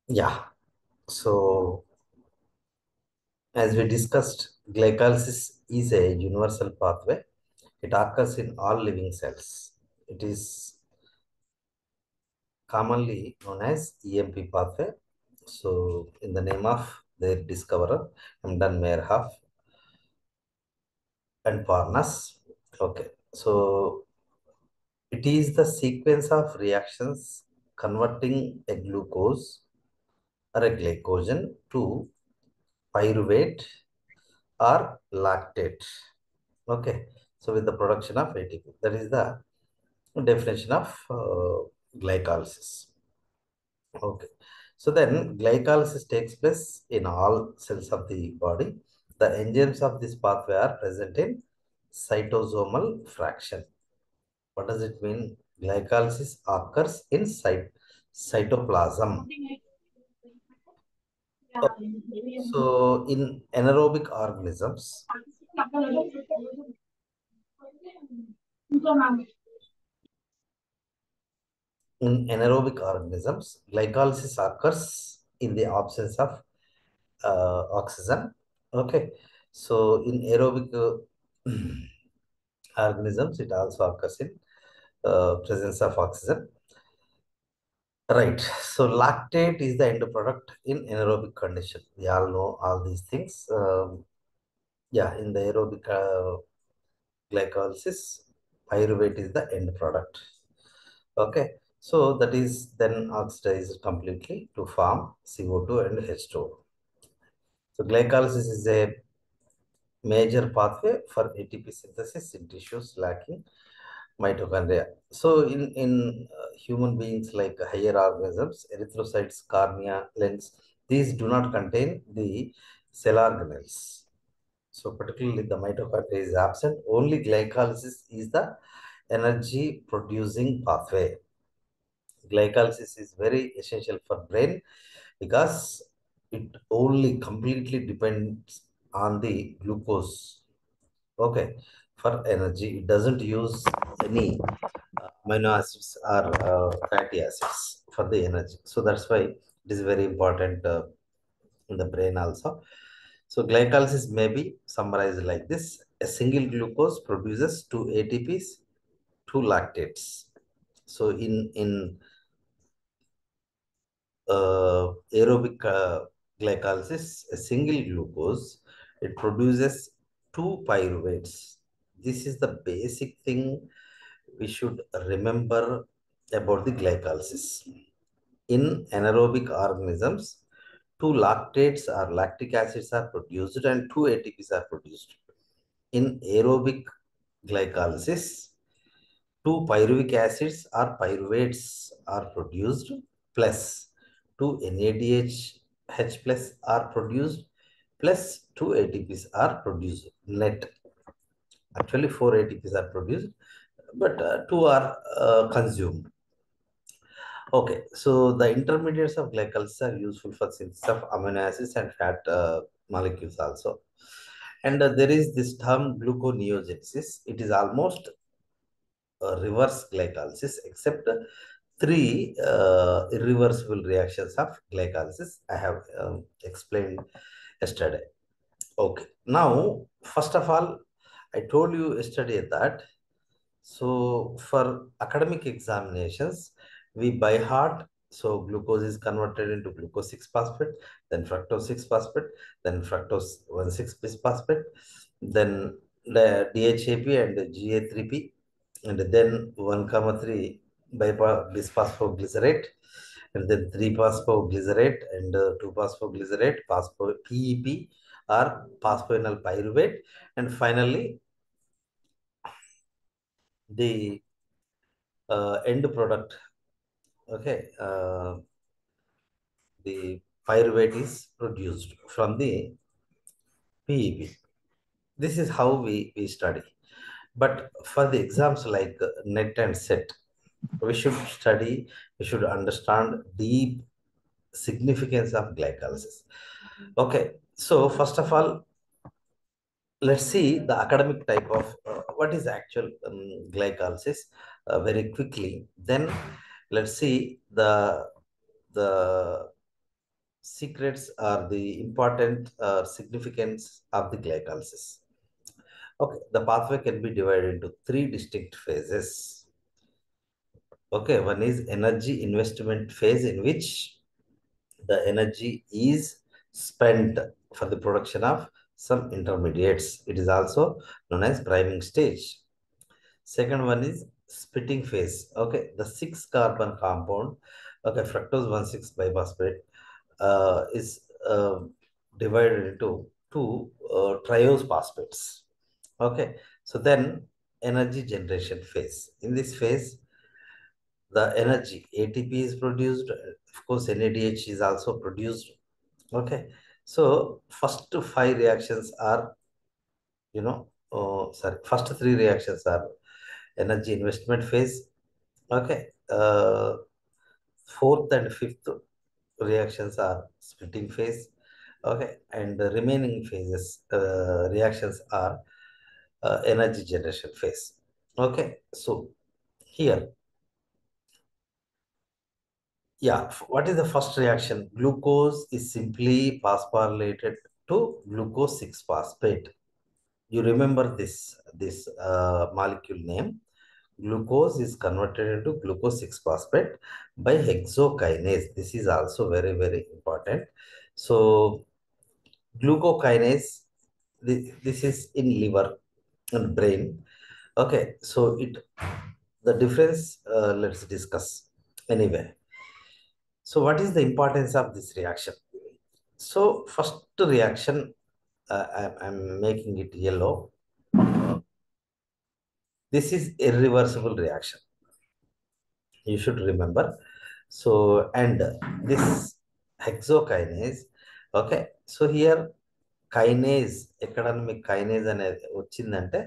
Yeah. So, as we discussed, glycolysis is a universal pathway. It occurs in all living cells. It is commonly known as EMP pathway. So, in the name of their discoverer, Hamdan Meyerhoff and Parnas. Okay. So, it is the sequence of reactions converting a glucose or a glycogen to pyruvate or lactate. Okay, so with the production of ATP, that is the definition of glycolysis. Okay, so then glycolysis takes place in all cells of the body. The enzymes of this pathway are present in cytosomal fraction. What does it mean? Glycolysis occurs in cytoplasm. So in anaerobic organisms, glycolysis occurs in the absence of oxygen. Okay, so in aerobic organisms, it also occurs in presence of oxygen. Right. So lactate is the end product in anaerobic condition. We all know all these things. Yeah, in the aerobic glycolysis, pyruvate is the end product. Okay. So that is then oxidized completely to form CO2 and H2O. So glycolysis is a major pathway for ATP synthesis in tissues lacking mitochondria. So in human beings like higher organisms, erythrocytes, cornea, lens, these do not contain the cell organelles. So particularly the mitochondria is absent. Only glycolysis is the energy producing pathway. Glycolysis is very essential for brain because it only completely depends on the glucose. Okay, for energy, it doesn't use any amino acids or fatty acids for the energy. So that's why it is very important in the brain also. So glycolysis may be summarized like this. A single glucose produces two ATPs, two lactates. So in aerobic glycolysis, a single glucose, it produces two pyruvates. This is the basic thing we should remember about the glycolysis. In anaerobic organisms, two lactates or lactic acids are produced and two ATPs are produced. In aerobic glycolysis, two pyruvic acids or pyruvates are produced plus two NADH H plus are produced plus two ATPs are produced. Net. Actually, four ATPs are produced, but two are consumed. Okay, so the intermediates of glycolysis are useful for synthesis of amino acids and fat molecules also. And there is this term gluconeogenesis. It is almost reverse glycolysis, except three irreversible reactions of glycolysis I have explained yesterday. Okay, now, first of all, I told you yesterday that so for academic examinations, we by heart, so glucose is converted into glucose 6-phosphate, then fructose 6-phosphate, then fructose 1,6-bisphosphate, then the DHAP and GA3P, and then 1 comma 3 bisphosphoglycerate, and then 3 phosphoglycerate and 2 phosphoglycerate, PEP or phosphoenol pyruvate, and finally the end product. Okay, the pyruvate is produced from the PEP. This is how we study. But for the exams like NET and SET, we should study, we should understand deep significance of glycolysis. Okay, so first of all, let's see the academic type of what is actual glycolysis very quickly. Then let's see the secrets or the important significance of the glycolysis. Okay, the pathway can be divided into three distinct phases. Okay, one is energy investment phase, in which the energy is spent for the production of some intermediates. It is also known as priming stage. Second one is splitting phase. Okay, the six carbon compound, okay, fructose 1,6 biphosphate, is divided into two triose phosphates. Okay, so then energy generation phase. In this phase, the energy ATP is produced. Of course, NADH is also produced. Okay, so first five reactions are, first three reactions are energy investment phase. Okay, fourth and fifth reactions are splitting phase. Okay, and the remaining phases reactions are energy generation phase. Okay, so here, yeah, what is the first reaction? Glucose is simply phosphorylated to glucose 6 phosphate. You remember this molecule name. Glucose is converted into glucose 6 phosphate by hexokinase. This is also very, very important. So glucokinase, this is in liver and brain. Okay, so the difference, let's discuss anyway. So what is the importance of this reaction? So first reaction, I'm making it yellow. This is irreversible reaction. You should remember. So, and this hexokinase, okay. So here kinase, ఎక్కడ మీకు kinase అనేది వచ్చిందంటే,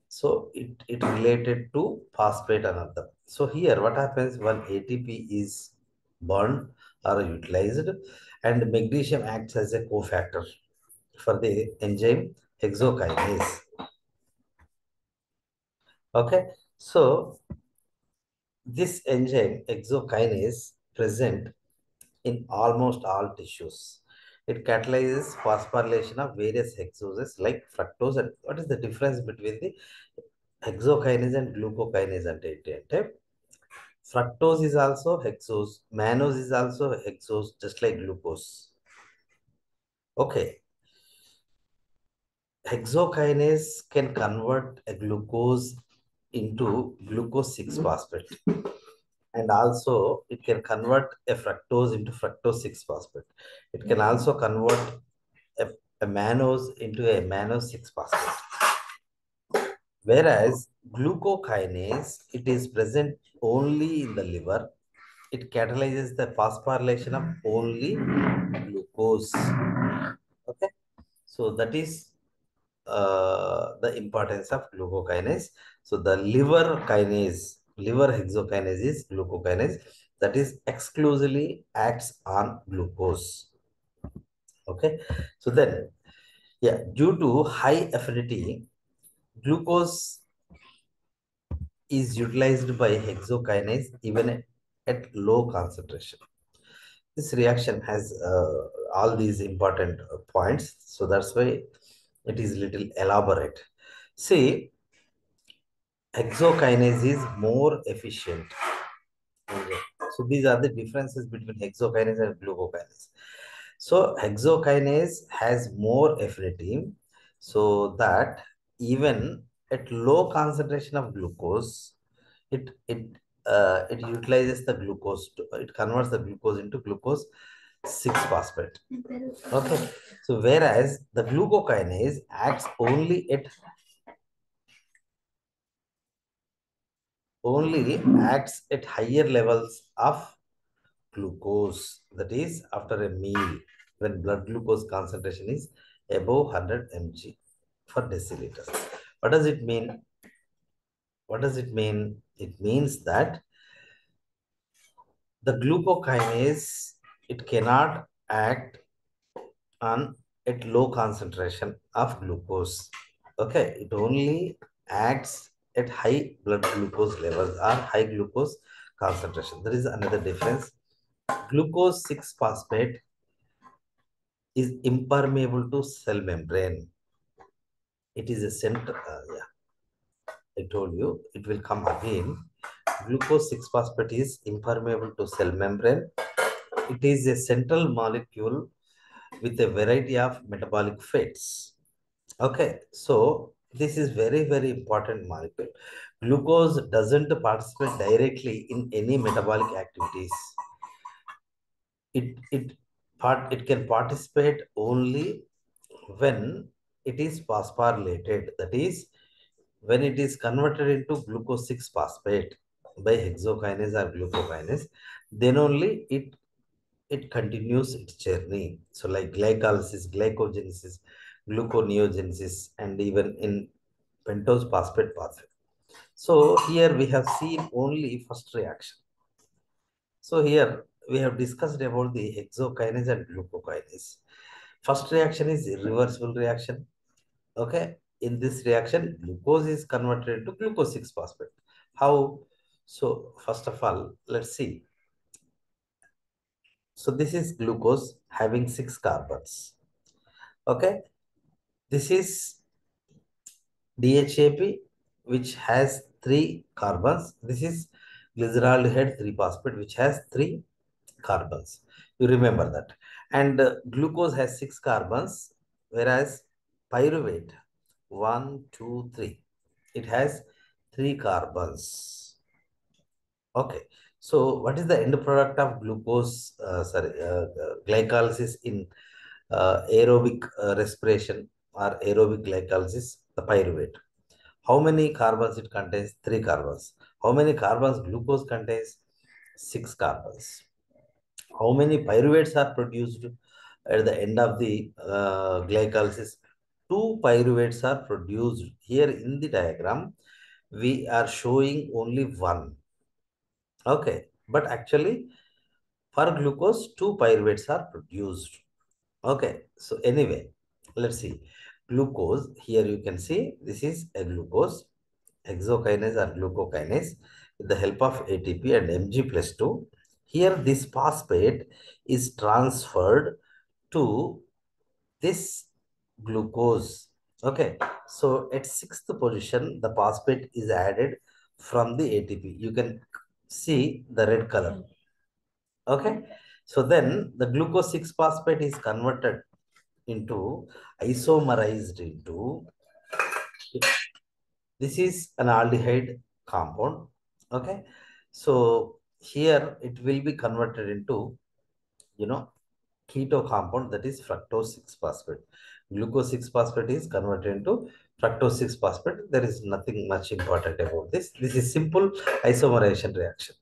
so it related to phosphate and అర్థం. So here what happens when ATP is burned or utilized, and magnesium acts as a cofactor for the enzyme hexokinase. Okay, so this enzyme hexokinase present in almost all tissues. It catalyzes phosphorylation of various hexoses like fructose. And what is the difference between the hexokinase and glucokinase? అంటే fructose is also hexose, mannose is also hexose, just like glucose. Okay, hexokinase can convert a glucose into glucose 6 phosphate, and also it can convert a fructose into fructose 6 phosphate. It can also convert a, a mannose into a mannose 6 phosphate. Whereas glucokinase, it is present only in the liver. It catalyzes the phosphorylation of only glucose. Okay, so that is the importance of glucokinase. So the liver kinase, liver hexokinase is glucokinase that is exclusively acts on glucose. Okay, so then, yeah, due to high affinity, glucose is utilized by hexokinase even at low concentration. This reaction has all these important points, so that's why it is little elaborate. See, hexokinase is more efficient. So these are the differences between hexokinase and glucokinase. So hexokinase has more affinity, so that even at low concentration of glucose, it utilizes the glucose. It converts the glucose into glucose 6 phosphate. Okay. So whereas the glucokinase acts only at higher levels of glucose, that is after a meal, when blood glucose concentration is above 100 mg per deciliter. What does it mean? What does it mean? It means that the glucokinase, it cannot act on at low concentration of glucose. Okay, it only acts at high blood glucose levels or high glucose concentration. There is another difference. Glucose 6 phosphate is impermeable to cell membrane. It is a center. Yeah, I told you it will come again. Glucose 6-phosphate is impermeable to cell membrane. It is a central molecule with a variety of metabolic fates. Okay, so this is very, very important molecule. Glucose doesn't participate directly in any metabolic activities. It can participate only when it is phosphorylated. That is, when it is converted into glucose 6-phosphate by hexokinase or glucokinase, then only it continues its journey. So like glycolysis, glycogenesis, gluconeogenesis, and even in pentose phosphate pathway. So here we have seen only first reaction. So here we have discussed about the hexokinase and glucokinase. First reaction is irreversible reaction. Okay. In this reaction, glucose is converted into glucose 6-phosphate. How? So first of all, let's see. So this is glucose having 6 carbons. Okay. This is DHAP, which has 3 carbons. This is glyceraldehyde 3-phosphate, which has 3 carbons. You remember that. And glucose has 6 carbons, whereas pyruvate, 1, 2, 3, it has 3 carbons. Okay. So what is the end product of glucose, glycolysis in aerobic respiration or aerobic glycolysis? The pyruvate. How many carbons it contains? 3 carbons. How many carbons glucose contains? 6 carbons. How many pyruvates are produced at the end of the glycolysis? 2 pyruvates are produced. Here in the diagram, we are showing only one. Okay, but actually for glucose, 2 pyruvates are produced. Okay, so anyway, let's see. Glucose, here you can see this is a glucose, hexokinase or glucokinase with the help of ATP and Mg plus 2. Here this phosphate is transferred to this glucose. Okay, so at 6th position, the phosphate is added from the ATP. You can see the red color. Okay, so then the glucose 6-phosphate is converted into isomerized into this is an aldehyde compound. Okay, so here it will be converted into you know keto compound, that is fructose 6-phosphate. Glucose 6-phosphate is converted into fructose 6-phosphate. There is nothing much important about this. This is simple isomerization reaction.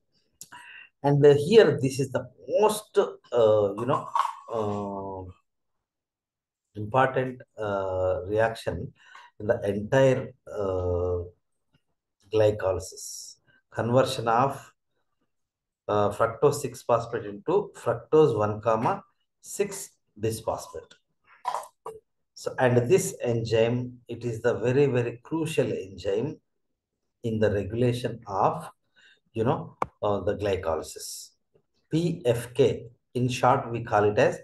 And here this is the most uh, important reaction in the entire glycolysis. Conversion of fructose 6-phosphate into fructose 1 comma 6 bisphosphate. So, and this enzyme, it is the very, very crucial enzyme in the regulation of, the glycolysis. PFK, in short, we call it as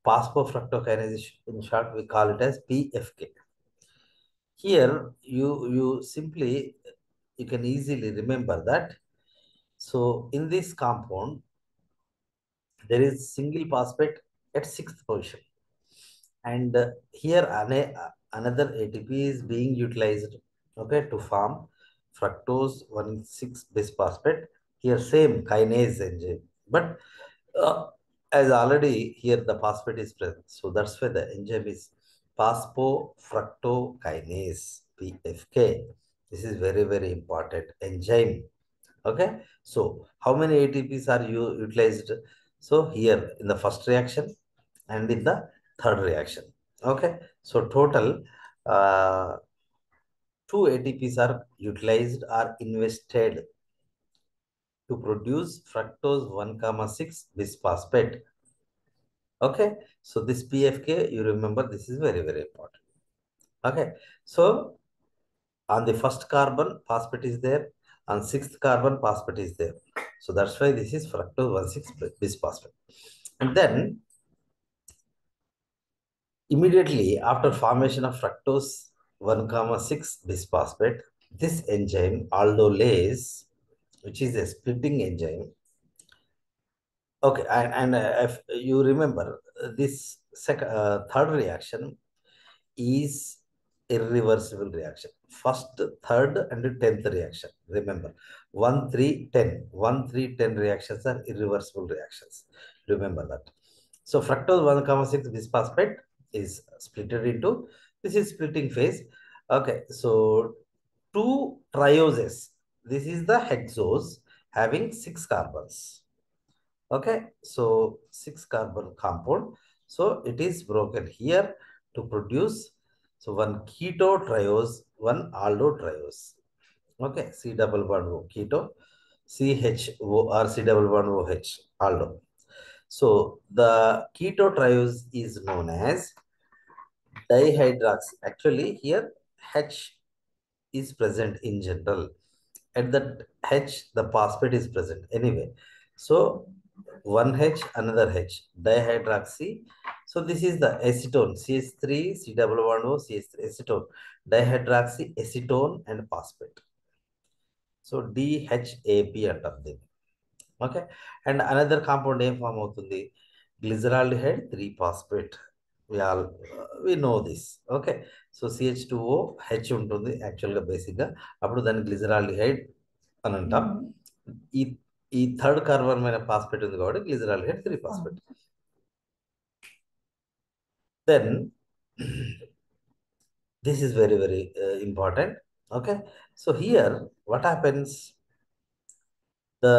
phosphofructokinase. In short, we call it as PFK. Here, you can easily remember that. So, in this compound, there is single phosphate at 6th position. And here another ATP is being utilized, okay, to form fructose 1,6 bisphosphate. Here same kinase enzyme, but uh, as already here the phosphate is present, so that's why the enzyme is phosphofructokinase PFK. This is very, very important enzyme. Okay, so how many ATPs are utilized? So here in the first reaction and in the third reaction. Okay, so total uh, 2 ATPs are utilized or invested to produce fructose 1 comma 6 bisphosphate. Okay, so this PFK, you remember, this is very, very important. Okay, so on the first carbon, phosphate is there. On 6th carbon, phosphate is there. So that's why this is fructose 1,6 bisphosphate. And then Immediately after formation of fructose 1, comma 6 bisphosphate, this enzyme aldolase, which is a splitting enzyme. Okay, and if you remember, this third reaction is irreversible reaction. First, third, and 10th reaction. Remember, 1, 3, 10. 1, 3, 10 reactions are irreversible reactions. Remember that. So fructose 1, comma 6 bisphosphate is splitted into, this is splitting phase. Okay, so two trioses. This is the hexose having 6 carbons. Okay, so 6 carbon compound. So it is broken here to produce, so one keto triose, one aldo triose. Okay, C double bond O keto, CHO or C double bond OH aldo. So the keto triose is known as dihydroxy. Actually, here H is present in general. At that H, the phosphate is present anyway. So one H, another H, dihydroxy. So this is the acetone, CH3, C double bond O, CH3, acetone, dihydroxy, acetone, and phosphate. So DHAP అంటాం దీన్ని. Okay, and another compound ఏం form అవుతుంది, glyceraldehyde 3 phosphate. We know this. Okay, so CH2O H ఉంటుంది యాక్చువల్గా బేసిక్గా, అప్పుడు దాన్ని glyceraldehyde అని అంటాం. ఈ ఈ థర్డ్ కార్బన్ మీద ఫాస్ఫేట్ ఉంది కాబట్టి glyceraldehyde 3 phosphate. Then this is very very important. Okay, so here what happens, the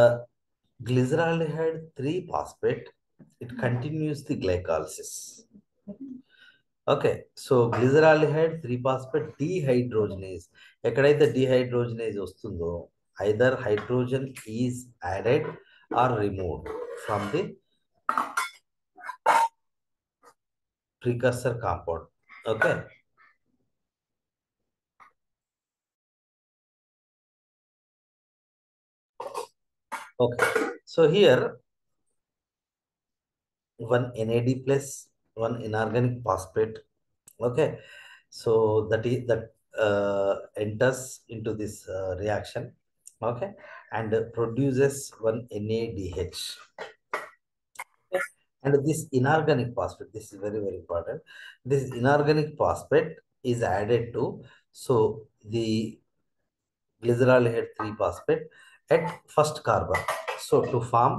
glyceraldehyde 3 phosphate, it continues the glycolysis. Okay, so glyceraldehyde 3 phosphate dehydrogenase, ఎక్కడైతే dehydrogenase వస్తుందో, either hydrogen is added or removed from the precursor compound. Okay, okay, so here one NAD plus one inorganic phosphate. Okay, so that is that enters into this reaction. Okay, and produces one NADH. Okay? And this inorganic phosphate, this is very very important, this inorganic phosphate is added to, so the glyceraldehyde 3 phosphate at first carbon, so to form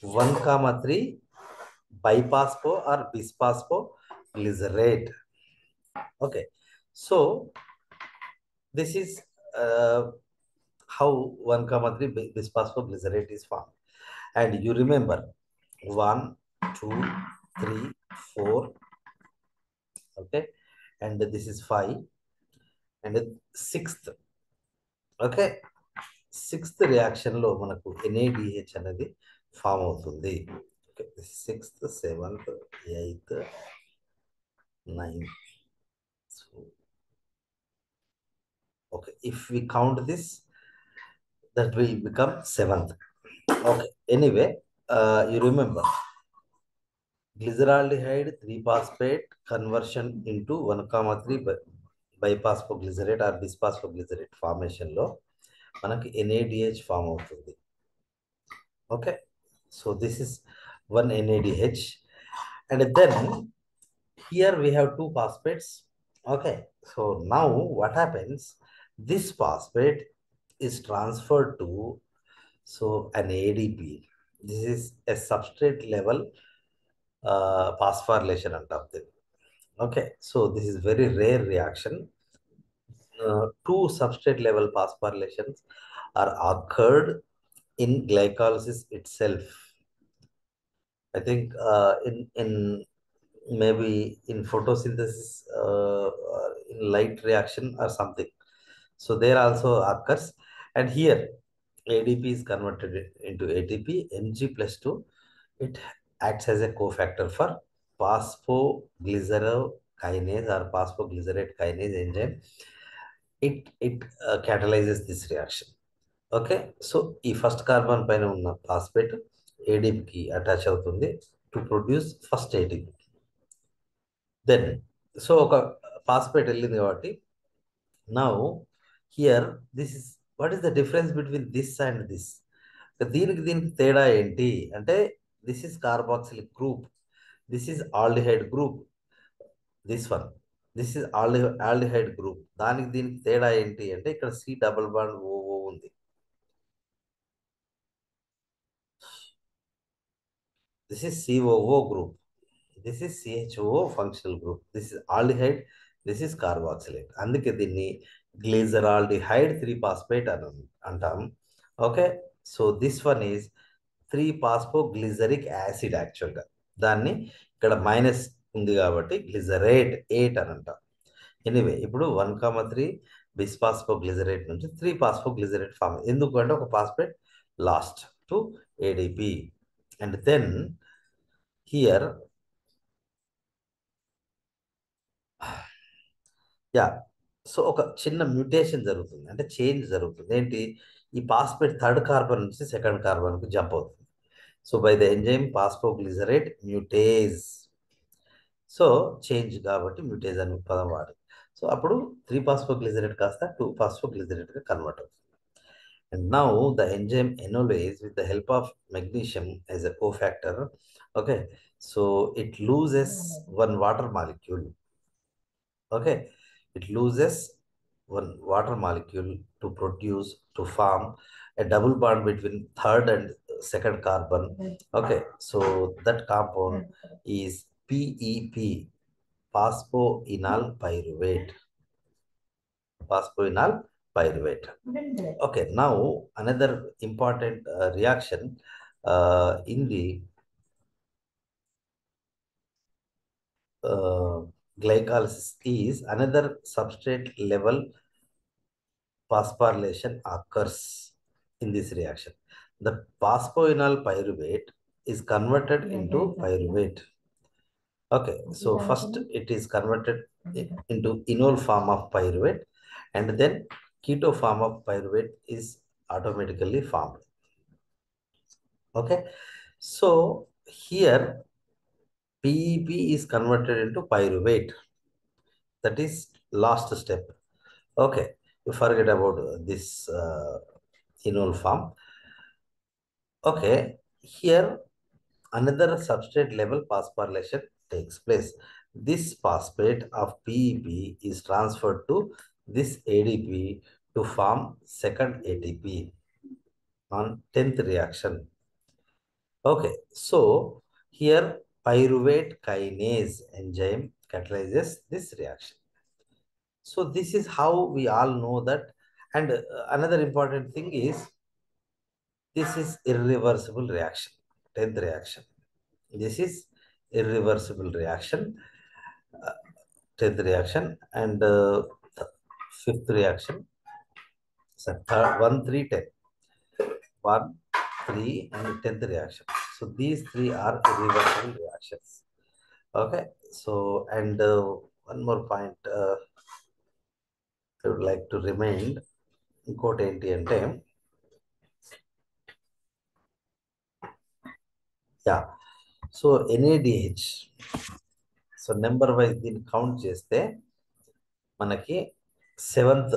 1, comma 3 biphospho or bisphospho glycerate. Okay, so this is how 1, comma 3 bisphosphoglycerate is formed. And you remember 1, 2, 3, 4. Okay, and this is 5, and sixth. Okay, sixth reaction లో మనకు NADH అనేది form అవుతుంది. Okay, sixth, seventh, eighth, ninth. So, okay, if we count this, that will become seventh. Okay, anyway, you remember glyceraldehyde 3 phosphate conversion into 1, comma 3 biphosphoglycerate or bisphosphoglycerate formation లో మనకి NADH form అవుతుంది. Okay, so this is one NADH, and then here we have 2 phosphates. Okay, so now what happens, this phosphate is transferred to, so an ADP. This is a substrate level phosphorylation అంటాం దీన్ని. Okay, so this is very rare reaction. Two substrate level phosphorylations are occurred in glycolysis itself. I think in maybe in photosynthesis, in light reaction or something. So there also occurs, and here ADP is converted into ATP, Mg plus 2. It acts as a cofactor for phosphoglycerate or phosphoglycerate kinase enzyme. It catalyzes this reaction. Okay, so ఈ first carbon పైన ఉన్న phosphate ADP కి attach అవుతుంది to produce first ATP. Then so ఒక phosphate వెళ్ళింది కాబట్టి now here this is what is the difference between this and this. దీనికి దీనికి తేడా ఏంటి అంటే this is carboxylic group, this is aldehyde group, this one this is aldehyde group. దానికి దీనికి తేడా ఏంటి అంటే ఇక్కడ సి డబుల్ బాండ్ ఓఓ ఉంది. This is COO group, this is CHO functional group, this is aldehyde, this is carboxylate. అందుకే దీన్ని glyceraldehyde 3 phosphate అని అంటాం. Okay, so this one is 3 phosphoglyceric acid. యాక్చువల్గా దాన్ని ఇక్కడ మైనస్ ఉంది కాబట్టి గ్లిజరేట్ 8 అని అంటాం. ఎనీవే ఇప్పుడు 1,3 బిస్ఫాస్ఫోగ్లిజరేట్ నుంచి 3 ఫాస్ఫోగ్లిజరేట్ ఫామ్. ఎందుకు అంటే ఒక phosphate lost to ADP. And then here yeah, so ఒక చిన్న మ్యూటేషన్ జరుగుతుంది, అంటే చేంజ్ జరుగుతుంది. ఏంటి, ఈ ఫాస్ఫేట్ థర్డ్ కార్బన్ నుంచి సెకండ్ కార్బన్కి జంప్ అవుతుంది. So by the enzyme phosphoglycerate mutase. So change కాబట్టి మ్యూటేజ్ అనే పదం వాడు. సో అప్పుడు 3 ఫాస్ఫోగ్లిజరేట్ కాస్త 2 ఫాస్ఫోగ్లిజరేట్గా కన్వర్ట్ అవుతుంది. And now the enzyme enolase with the help of magnesium as a cofactor. Okay, so it loses one water molecule. Okay, it loses one water molecule to form a double bond between third and second carbon. Okay, so that compound is PEP, phosphoenol pyruvate. Phosphoenol pyruvate. Okay, now another important reaction in the uh, glycolysis is another substrate level phosphorylation occurs in this reaction. The phosphoenol pyruvate is converted into pyruvate. Okay, so first it is converted into enol form of pyruvate, and then keto form of pyruvate is automatically formed. Okay, so here PEP is converted into pyruvate. That is last step. Okay, you forget about this enol form. Okay, here another substrate level phosphorylation takes place. This phosphate of PEP is transferred to this ADP to form second ATP on 10th reaction. Okay, so here pyruvate kinase enzyme catalyzes this reaction. So this is how we all know that. And another important thing is this is irreversible reaction. 10th reaction. This is irreversible reaction. 10th reaction and fifth reaction. So third, 1, 3, 10. 1, 3, and 10th reaction. So these three are irreversible reactions. Okay. So and one more point I would like to remind. ఇంకోటి ఏంటి అంటే yeah, so NADH, so number wise దీన్ని count చేస్తే మనకి 7th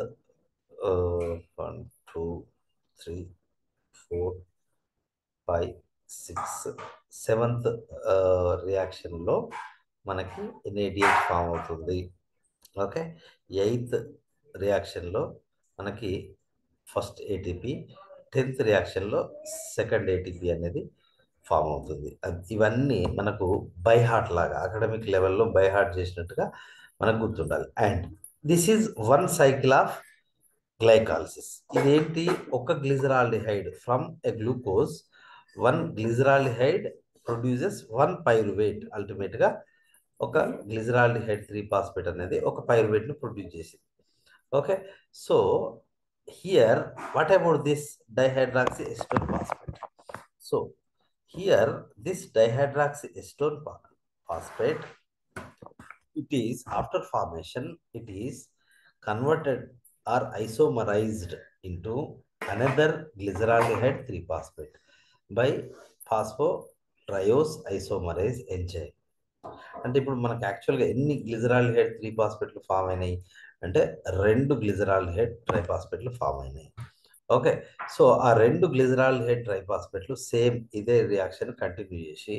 1, 2, 3, 4, 5, 6, 7th రియాక్షన్లో మనకి NADH form అవుతుంది. Okay, 8th రియాక్షన్లో మనకి ఫస్ట్ ATP, 10th రియాక్షన్లో సెకండ్ ATP అనేది ఫామ్ అవుతుంది. ఇవన్నీ మనకు బై హార్ట్ లాగా అకాడమిక్ లెవెల్లో బై హార్ట్ చేసినట్టుగా మనకు గుర్తుండాలి. And this is one cycle of glycolysis. ఇదేంటి, ఒక glyceraldehyde from a glucose, one glyceraldehyde produces one pyruvate. అల్టిమేట్గా ఒక గ్లిజరాల్డిహైడ్ 3 ఫాస్ఫేట్ అనేది ఒక పైరువేట్ను ప్రొడ్యూస్ చేసింది. Okay, so here what about this dihydroxyacetone phosphate? So here this dihydroxyacetone phosphate, it is after formation, it is converted or isomerized into another glyceraldehyde 3 phosphate by phosphoriose isomerase enzyme. అంటే ఇప్పుడు మనకి యాక్చువల్గా ఎన్ని glyceraldehyde 3 ఫాస్ఫేట్లు form అయినాయి అంటే 2 glyceraldehyde ట్రైఫాస్ఫేట్లు form అయినాయి. ఓకే, సో ఆ 2 గ్లిజరాల్డిహైడ్ ట్రైఫాస్ఫేట్లు సేమ్ ఇదే రియాక్షన్ కంటిన్యూ చేసి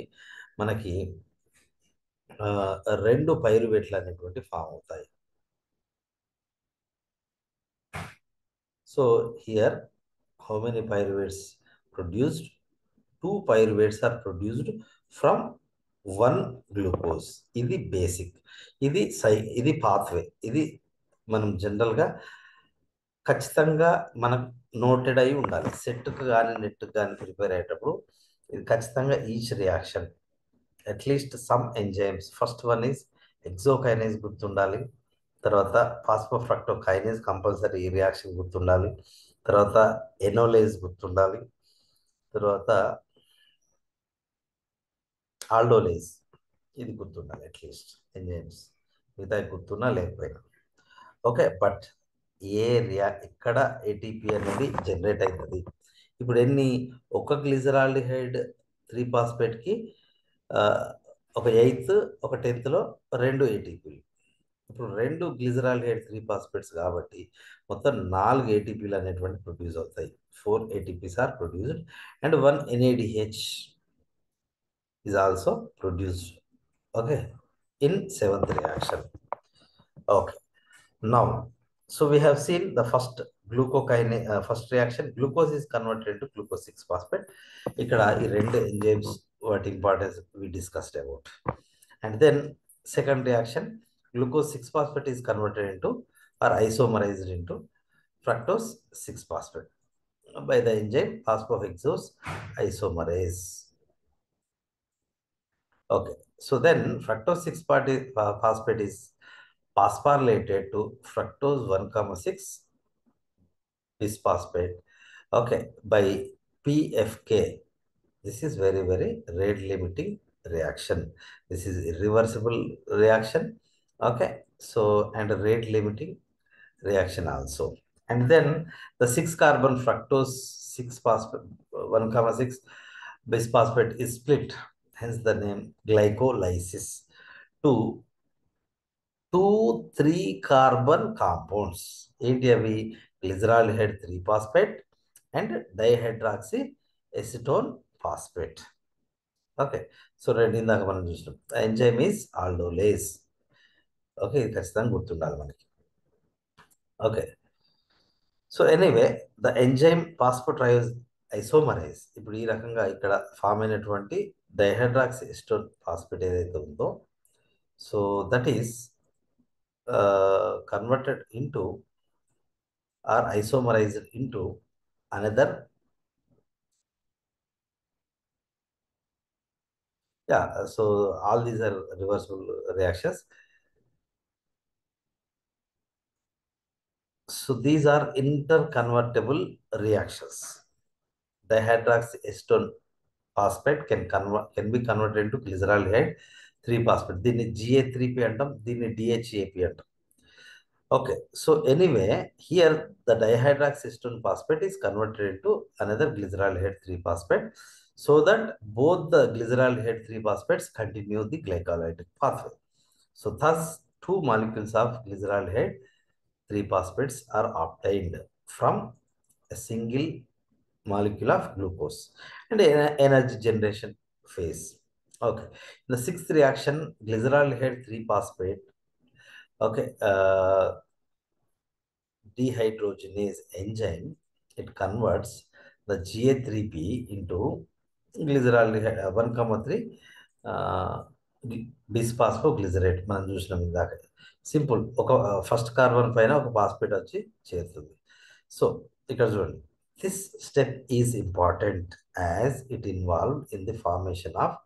మనకి 2 పైరువేట్లు అనేటువంటి ఫామ్ అవుతాయి. So here how many pyruvates produced? 2 pyruvates are produced from 1 glucose. ఇది బేసిక్, ఇది పాత్వే. ఇది మనం జనరల్గా ఖచ్చితంగా మనం నోటెడ్ అయి ఉండాలి. సెట్కి కానీ నెట్కి కానీ ప్రిపేర్ అయ్యేటప్పుడు ఇది ఖచ్చితంగా each reaction at least some enzymes. First one is hexokinase గుర్తుండాలి, తర్వాత ఫాస్ఫోఫ్రక్టోకైనేజ్ కంపల్సరీ ఈ రియాక్షన్ గుర్తుండాలి, తర్వాత ఎనోలేజ్ గుర్తుండాలి, తర్వాత ఆల్డోలేజ్ ఇది గుర్తుండాలి అట్లీస్ట్ ఎంజైమ్స్. మిగతా గుర్తున్నా లేకపోయినా ఓకే. బట్ ఇక్కడ ఏటీపీ అనేది జనరేట్ అవుతుంది. ఇప్పుడు ఒక గ్లిజరాల్డిహైడ్ 3 ఫాస్ఫేట్కి ఒక ఎయిత్ ఒక టెన్త్లో 2 ఏటీపీలు. ఇప్పుడు 2 గ్లిజరాల్డిహైడ్ 3 ఫాస్ఫేట్స్ కాబట్టి మొత్తం 4 ఏటీపీలు అనేటువంటి ప్రొడ్యూస్ అవుతాయి. 4 ATPs are produced and 1 NADH is also produced, okay, in 7th reaction. Okay, now so we have seen the first first reaction, glucose is converted into glucose 6 phosphate. ఇక్కడ ఈ 2 enzymes వాటి importance we discussed about. And then second reaction, glucose 6 phosphate is converted into or isomerized into fructose 6 phosphate by the enzyme phosphohexose isomerase. Okay, so then fructose 6 phosphate is phosphorylated to fructose 1,6 bisphosphate, okay, by PFK. This is very, very rate limiting reaction. This is irreversible reaction, okay, so and rate limiting reaction also. And then the 6 carbon fructose 6 phosphate 1,6 bisphosphate is split, hence the name glycolysis, to 2 3 carbon compounds. ఏంటి అవి? Glyceraldehyde 3 phosphate and dihydroxy acetone phosphate. Okay, so ఇందాక మనం చూసినాం enzyme is ఆల్డోలేస్. Okay, ఇది ఖచ్చితంగా గుర్తుండాలి మనకి. Okay, so anyway the enzyme phosphotriose isomerase. ఇప్పుడు ఈ రకంగా ఇక్కడ ఫామ్ అయినటువంటి డైహైడ్రాక్సీ ఎసిటోన్ ఫాస్ఫేట్ ఏదైతే ఉందో, so that is converted into or isomerized into another, yeah, so all these are reversible reactions. So these are interconvertible reactions. Dihydroxyacetone phosphate can be converted into glyceraldehyde 3 phosphate. దీన్ని GA3P అంటాం, దీన్ని DHAP అంటాం. Okay, so anyway, here the dihydroxyacetone phosphate is converted into another glyceraldehyde 3 phosphate, so that both the glyceraldehyde 3 phosphates continue the glycolytic pathway. So thus 2 molecules of glyceraldehyde 3 phosphates are obtained from a single molecule of glucose and energy generation phase. Okay, in the 6th reaction, glyceraldehyde 3 phosphate, okay, dehydrogenase enzyme, it converts the GA3P into glyceraldehyde 1,3 bisphosphoglycerate. మనం చూసినాం ఇందాక. Simple, ఒక first carbon పైన ఒక phosphate వచ్చి చేరుతుంది. So ఇక్కడ చూడండి, this step is important as it involve in the formation of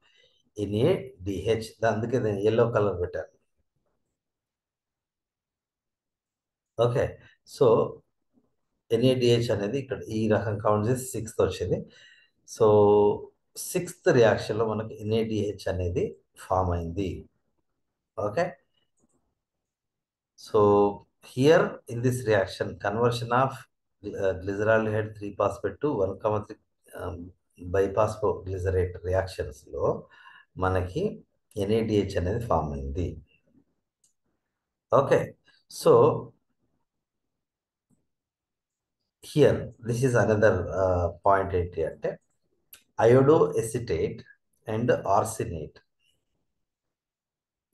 NADH. అందుకే నేను ఎల్లో కలర్ పెట్టాను. ఓకే, సో NADH అనేది ఇక్కడ ఈ రకం కౌంట్ చేసి 6th వచ్చింది. సో 6th రియాక్షన్లో మనకి NADH అనేది ఫామ్ అయింది. Okay, so here in this reaction conversion of glyceraldehyde 3 phosphate to 1,3 bisphosphoglycerate రియాక్షన్స్లో మనకి NADH అనేది ఫామ్ అయింది. Okay, so here this is another point ఏంటి అంటే iodoacetate and arsenate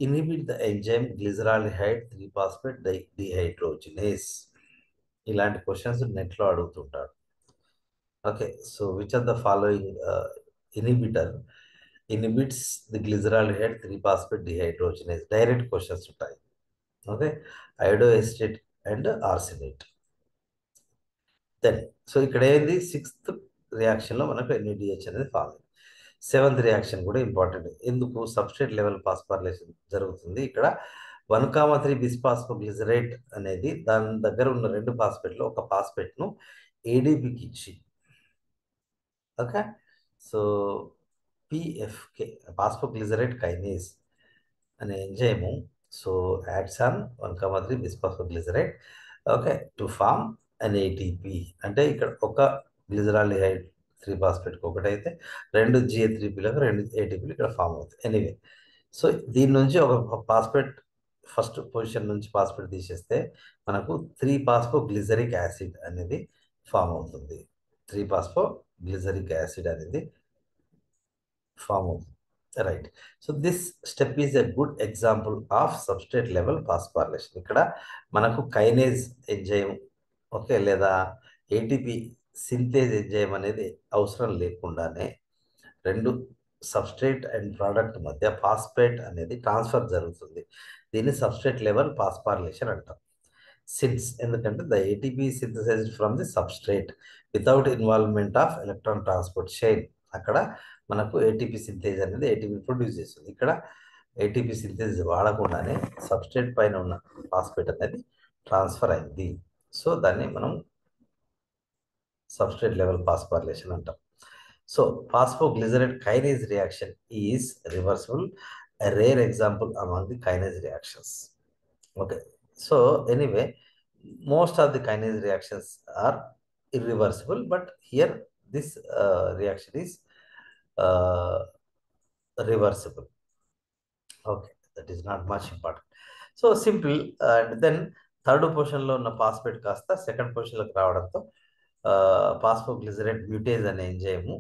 inhibit the enzyme glyceraldehyde 3-phosphate dehydrogenase. ఇలాంటి questions నెట్లో అడుగుతుంటారు. Okay, so which are the following inhibitor inhibits the glyceraldehyde 3-phosphate dehydrogenase? Direct questions ఉంటాయి. Okay, iodoacetate and arsenate. Then so ఇక్కడ ఏంది, sixth రియాక్షన్లో మనకు NADH అనేది form అయింది. Seventh reaction కూడా ఇంపార్టెంట్. ఎందుకు? సబ్స్ట్రేట్ లెవెల్ ఫాస్ఫారిలేషన్ జరుగుతుంది ఇక్కడ. 1,3 బిస్ఫాస్ఫోగ్లిజరేట్ అనేది దాని దగ్గర ఉన్న 2 ఫాస్ఫేట్లో ఒక ఫాస్ఫేట్ను ఏడీపీకి ఇచ్చి, okay, so PFK phosphoglycerate kinase అనే enzyme so adds on 1,3 bisphosphoglycerate, okay, to form an ATP. అంటే ఇక్కడ ఒక గ్లిజరాల్డిహైడ్ 3-phosphate ఒకటైతే 2 GA3Pలకు 2 ఏటీపీలు ఇక్కడ ఫామ్ అవుతాయి. ఎనీవే, సో దీని నుంచి ఒక ఫాస్ఫేట్ ఫస్ట్ పొజిషన్ నుంచి ఫాస్ఫేట్ తీసేస్తే మనకు 3-phosphoglyceric యాసిడ్ అనేది ఫామ్ అవుతుంది. 3-phosphoglyceric యాసిడ్ అనేది ఫామ్ అవుతుంది. Right, so this step is a good example of substrate level phosphorylation. ఇక్కడ మనకు కైనేజ్ ఎంజైమ్, ఓకే, లేదా ఏటీపీ సింథేజ్ ఎంజైమ్ అనేది అవసరం లేకుండానే 2 సబ్స్ట్రేట్ అండ్ ప్రోడక్ట్ మధ్య ఫాస్ఫేట్ అనేది ట్రాన్స్ఫర్ జరుగుతుంది. దీన్ని సబ్స్ట్రేట్ లెవెల్ ఫాస్ఫారిలేషన్ అంటాం. సిన్స్ ఎందుకంటే the ATP synthesised from the substrate without involvement of electron transport chain. అక్కడ మనకు ఏటీపీ సింథేజ్ అనేది ఏటీపీ ప్రొడ్యూస్ చేస్తుంది. ఇక్కడ ఏటీపీ సింథేజ్ వాడకుండానే సబ్స్ట్రేట్ పైన ఉన్న ఫాస్ఫేట్ అనేది ట్రాన్స్ఫర్ అయింది. సో దాన్ని మనం సబ్స్ట్రేట్ లెవెల్ ఫాస్ఫారిలేషన్ అంటాం. So phosphoglycerate kinase reaction is reversible, a rare example among the kinase reactions. Okay, so anyway, most of the kinase reactions are irreversible, but here this reaction is uh, reversible. Okay, that is not much important. So simple, and then third పొజిషన్లో ఉన్న phosphate కాస్త second పొజిషన్లోకి రావడంతో phosphoglycerate mutase అనే enzyme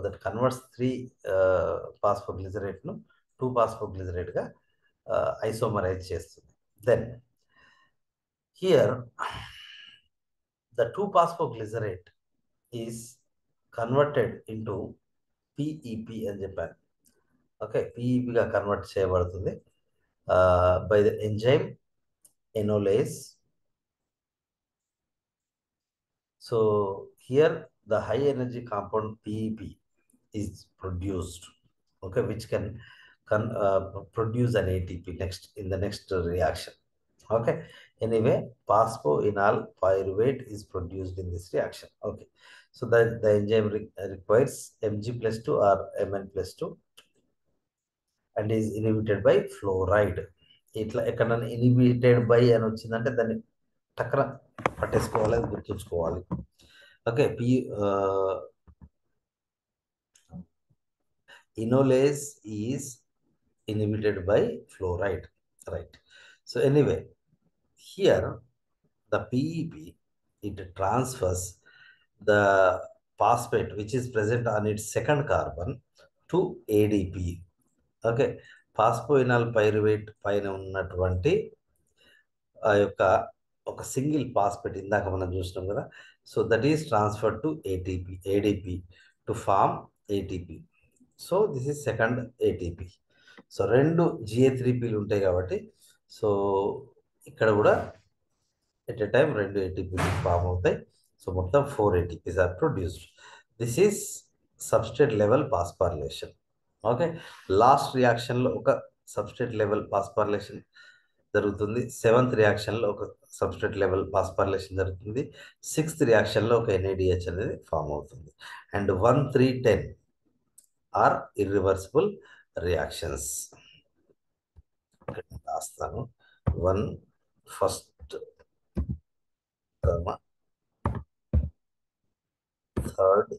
that converts 3 ఫాస్ఫోగ్లిజరేట్ను 2 ఫాస్ఫోగ్లిజరేట్గా isomerise చేస్తుంది. Then here the 2 phosphoglycerate is converted into PEP అని చెప్పాను. ఓకే, పిఈపిగా కన్వర్ట్ చేయబడుతుంది by the enzyme enolase. So here the high energy compound PEP is produced, okay, which can produce an ATP next in the next reaction. Okay, anyway, phosphoenol pyruvate is produced in this reaction. Okay, so the enzyme requires Mg+2 or Mn+2 and is inhibited by fluoride. ఇట్లా ఎక్కడన్నా inhibited by అని వచ్చిందంటే దాన్ని టక్కన పట్టేసుకోవాలి, గుర్తుంచుకోవాలి. Okay, enolase is inhibited by fluoride, right? So anyway, here the PEP, it transfers the phosphate which is present on its second carbon to ADP. Okay, phosphoenol pyruvate పైన ఉన్నటువంటి ఆ యొక్క ఒక సింగిల్ ఫాస్ఫేట్ ఇందాక మనం చూసినాం కదా, so that is transfer to ADP to form ATP. So this is second ATP. So 2 GA3Pలు ఉంటాయి కాబట్టి సో ఇక్కడ కూడా ఎట్ ఎ టైం 2 ఏటీపీలు ఫామ్ అవుతాయి. సో మొత్తం 4 ATPs are produced. This is substrate level phosphorylation. Okay, last రియాక్షన్లో ఒక సబ్స్ట్రేట్ లెవెల్ ఫాస్ఫారిలేషన్ జరుగుతుంది. సెవెంత్ రియాక్షన్లో ఒక సబ్స్ట్రేట్ లెవెల్ ఫాస్ఫారిలేషన్ జరుగుతుంది. సిక్స్త్ రియాక్షన్లో ఒక NADH అనేది ఫామ్ అవుతుంది. And 1, 3, 10 are irreversible reactions. రాస్తాను 1 first, 3rd,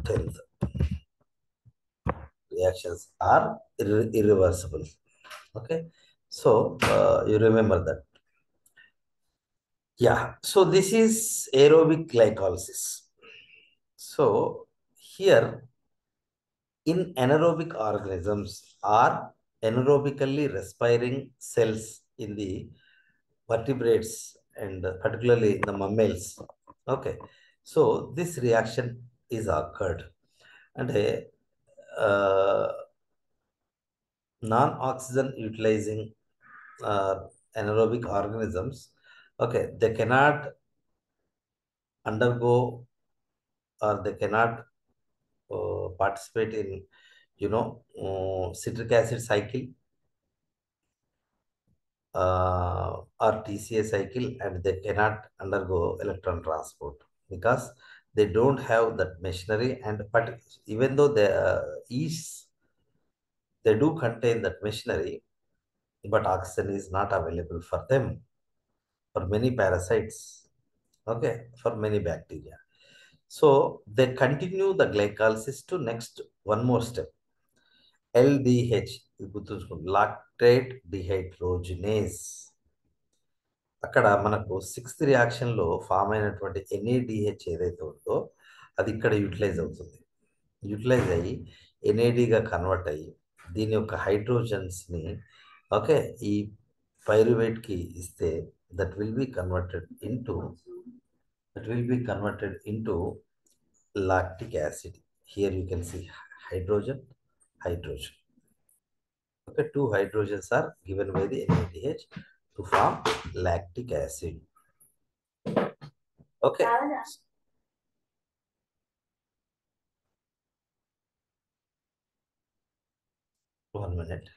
10th. Reactions are irreversible. Okay, so you remember that. Yeah, so this is aerobic glycolysis. So here in anaerobic organisms are anaerobically respiring cells in the vertebrates and particularly in the mammals. Okay, so this reaction is occurred and non-oxygen utilizing anaerobic organisms, okay, they cannot undergo or they cannot participate in citric acid cycle or TCA cycle, and they cannot undergo electron transport because they don't have that machinery. And but even though they yeasts, they do contain that machinery, but oxygen is not available for them, for many parasites, okay, for many bacteria. So they continue the glycolysis to next one more step. LDH, lactate dehydrogenase. అక్కడ మనకు sixth రియాక్షన్లో form అయినటువంటి NADH ఏదైతే ఉందో అది ఇక్కడ utilise అవుతుంది. Utilise అయ్యి ఎన్ఏడిగా convert అయ్యి దీని యొక్క హైడ్రోజన్స్ని ఓకే ఈ పైరువేట్కి ఇస్తే that will be converted into lactic acid. Here you can see hydrogen, hydrogen. Okay, two hydrogens are given by the NADH to form lactic acid. Okay. 1 minute.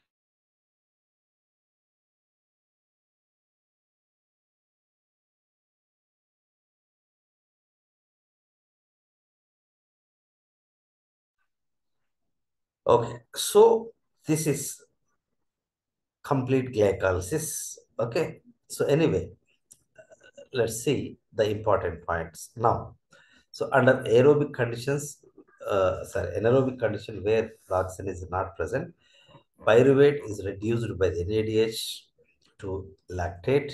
Okay, so this is complete glycolysis. Okay, so anyway, let's see the important points now. So under aerobic conditions, anaerobic condition where the oxygen is not present, pyruvate is reduced by the NADH to lactate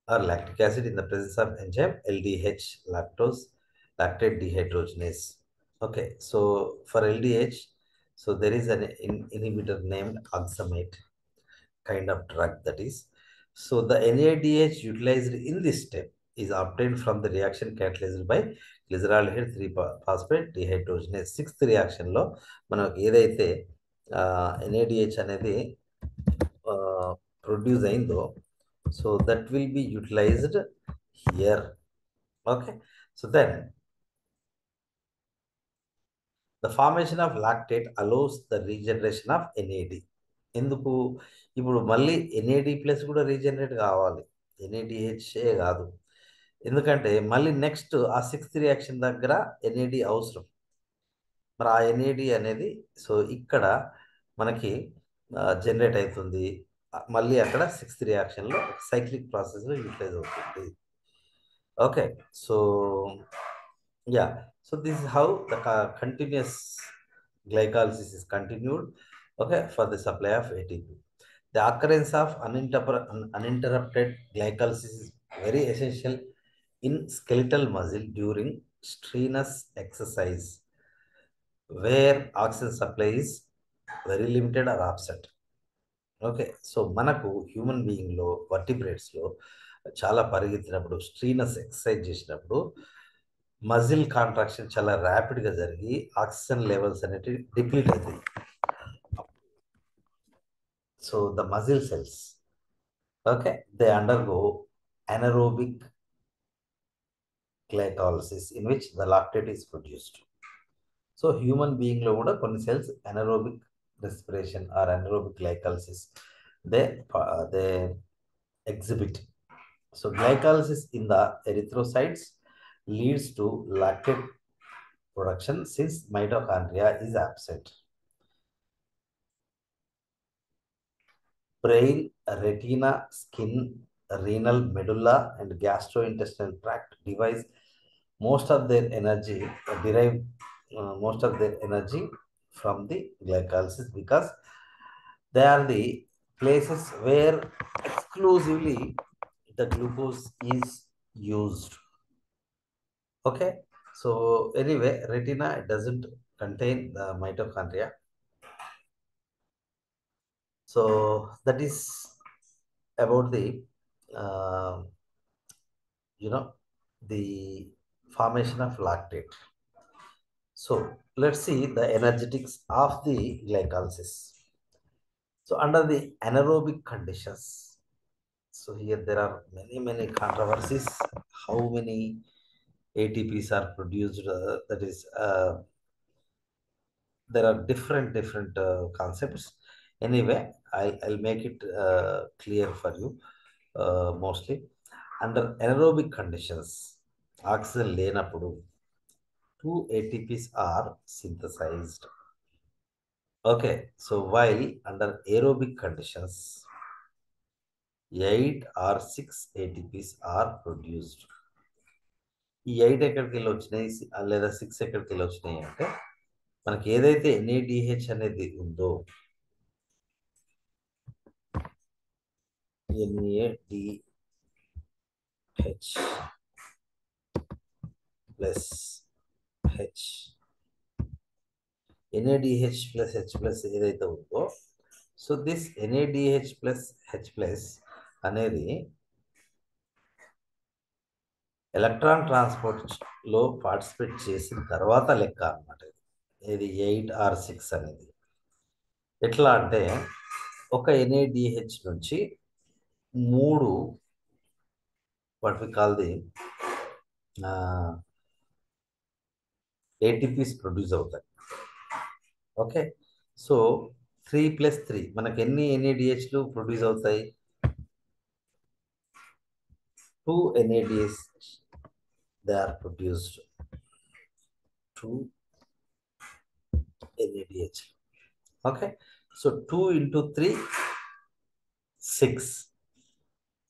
or lactic acid in the presence of enzyme LDH, lactate dehydrogenase. Okay, so for LDH, so there is an inhibitor named oxamate kind of drug that is. So the NADH utilized in this step is obtained from the reaction catalyzed by glyceraldehyde 3-phosphate dehydrogenase. Sixth reaction లో మనకు ఏదైతే NADH అనేది produce అయిందో so that will be utilized here. Okay, so then the formation of lactate allows the regeneration of NAD. ఎందుకు ఇప్పుడు మళ్ళీ NAD plus కూడా regenerate కావాలి, ఎన్ఏడిహెచ్ఏ కాదు. ఎందుకంటే మళ్ళీ నెక్స్ట్ ఆ సిక్స్త్ రియాక్షన్ దగ్గర ఎన్ఏడి అవసరం. మరి ఆ ఎన్ఏడి అనేది సో ఇక్కడ మనకి జనరేట్ అవుతుంది, మళ్ళీ అక్కడ సిక్స్త్ రియాక్షన్లో సైక్లిక్ ప్రాసెస్లో యూటిలైజ్ అవుతుంది. Okay, so yeah, so this is how the continuous glycolysis is continued, okay, for the supply of ATP. The occurrence of uninterrupted glycolysis is very essential in skeletal muscle during strenuous exercise, where oxygen supply is very limited or absent. Okay, so మనకు human బీయింగ్లో వర్టిబ్రేట్స్లో చాలా పరిగెత్తినప్పుడు స్ట్రీనస్ exercise చేసినప్పుడు muscle contraction చాలా ర్యాపిడ్గా జరిగి oxygen levels అనేటివి deplete అవుతాయి. So the muscle cells, okay, they undergo anaerobic glycolysis in which the lactate is produced. So human being లో కూడా కొన్ని cells anaerobic respiration or anaerobic glycolysis they exhibit. So glycolysis in the erythrocytes leads to lactate production since mitochondria is absent. Brain, retina, skin, renal, medulla, and gastrointestinal tract devise most of their energy derive most of their energy from the glycolysis, because they are the places where exclusively the glucose is used. Okay, so anyway, retina doesn't contain the mitochondria. So that is about the uh, you know the formation of lactate. So let's see the energetics of the glycolysis. So under the anaerobic conditions, so here there are many controversies. How many ATPs are produced? That is, there are different concepts. Anyway, I'll make it clear for you. Mostly under anaerobic conditions, oxygen లేనప్పుడు two ATPs are synthesized. Okay, so while under aerobic conditions, 8 or 6 ATPs are produced. ఈ 8 ఎక్కడికి వెళ్ళి వచ్చినాయి లేదా 6 ఎక్కడికి వెళ్ళి వచ్చినాయి అంటే, మనకి ఏదైతే NADH అనేది ఉందో, NADH plus H, NADH plus H plus ఏదైతే ఉందో, so this NADH plus H plus అనేది ఎలక్ట్రాన్ ట్రాన్స్పోర్ట్ లో పార్టిసిపేట్ చేసిన తర్వాత లెక్క అన్నమాట. ఇది 8 ఆర్ 6 అనేది ఎట్లా అంటే, ఒక NADH నుంచి 3 what we call the ATPs produce అవుతాయి. ఓకే, సో 3 ప్లస్ 3 మనకి ఎన్ని NADHలు ప్రొడ్యూస్ అవుతాయి? 2 NADH they are produced. 2 NADH. Okay, so 2 into 3 6.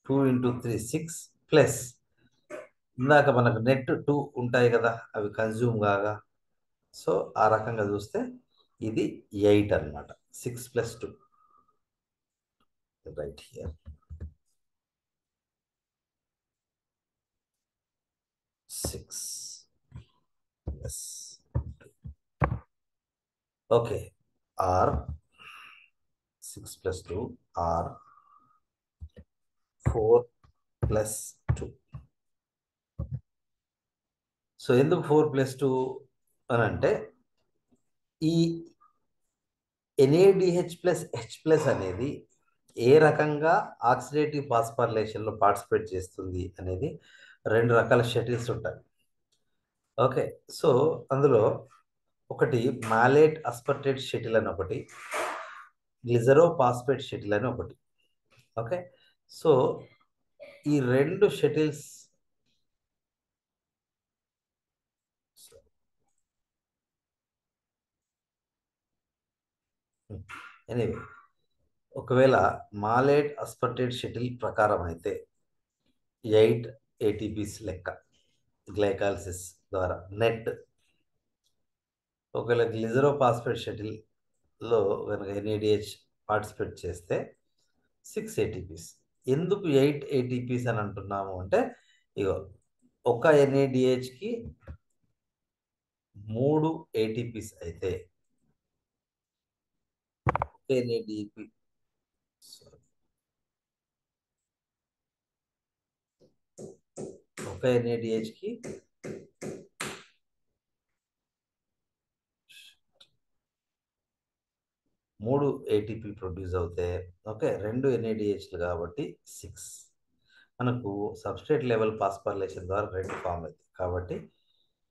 2 into 3 6 plus ఇందాక మనకు నెట్ 2 ఉంటాయి కదా, అవి కన్జ్యూమ్ కాగా. సో ఆ రకంగా చూస్తే ఇది 8 అన్నమాట. 6 plus 2 right here. 6 plus 2. Okay, or 6 plus 2 or 4 plus 2. So ఎందుకు 4 ప్లస్ 2 అని అంటే, ఈ NADH ప్లస్ హెచ్ ప్లస్ అనేది ఏ రకంగా ఆక్సిడేటివ్ ఫాస్ఫోరిలేషన్లో పార్టిసిపేట్ చేస్తుంది అనేది 2 రకాల షటిల్స్ ఉంటాయి. ఓకే, సో అందులో ఒకటి మాలేట్ అస్పర్టేట్ షటిల్ అని ఒకటి, గ్లిజరో ఫాస్ఫేట్ షటిల్ అని ఒకటి. ఓకే, సో ఈ 2 షటిల్స్ ఎనీవే, ఒకవేళ మాలేట్ అస్పర్టేట్ షటిల్ ప్రకారం అయితే 8 ATPs లెక్క గ్లైకాలసిస్ ద్వారా నెట్. ఒకవేళ గ్లిజరో ఫాస్ఫేట్ షటిల్లో కనుక NADH పార్టిసిపేట్ చేస్తే 6 ATPs. ఎందుకు 8 ATPs అని అంటున్నాము అంటే, ఇగో ఒక NADHకి 3 ATPs అయితే ఒక NADP ఒక NADHకి 3 ATP ప్రొడ్యూస్ అవుతాయి. ఓకే, 2 NADHలు కాబట్టి 6. మనకు సబ్స్ట్రేట్ లెవెల్ ఫాస్ఫోరిలేషన్ ద్వారా 2 ఫామ్ అవుతాయి కాబట్టి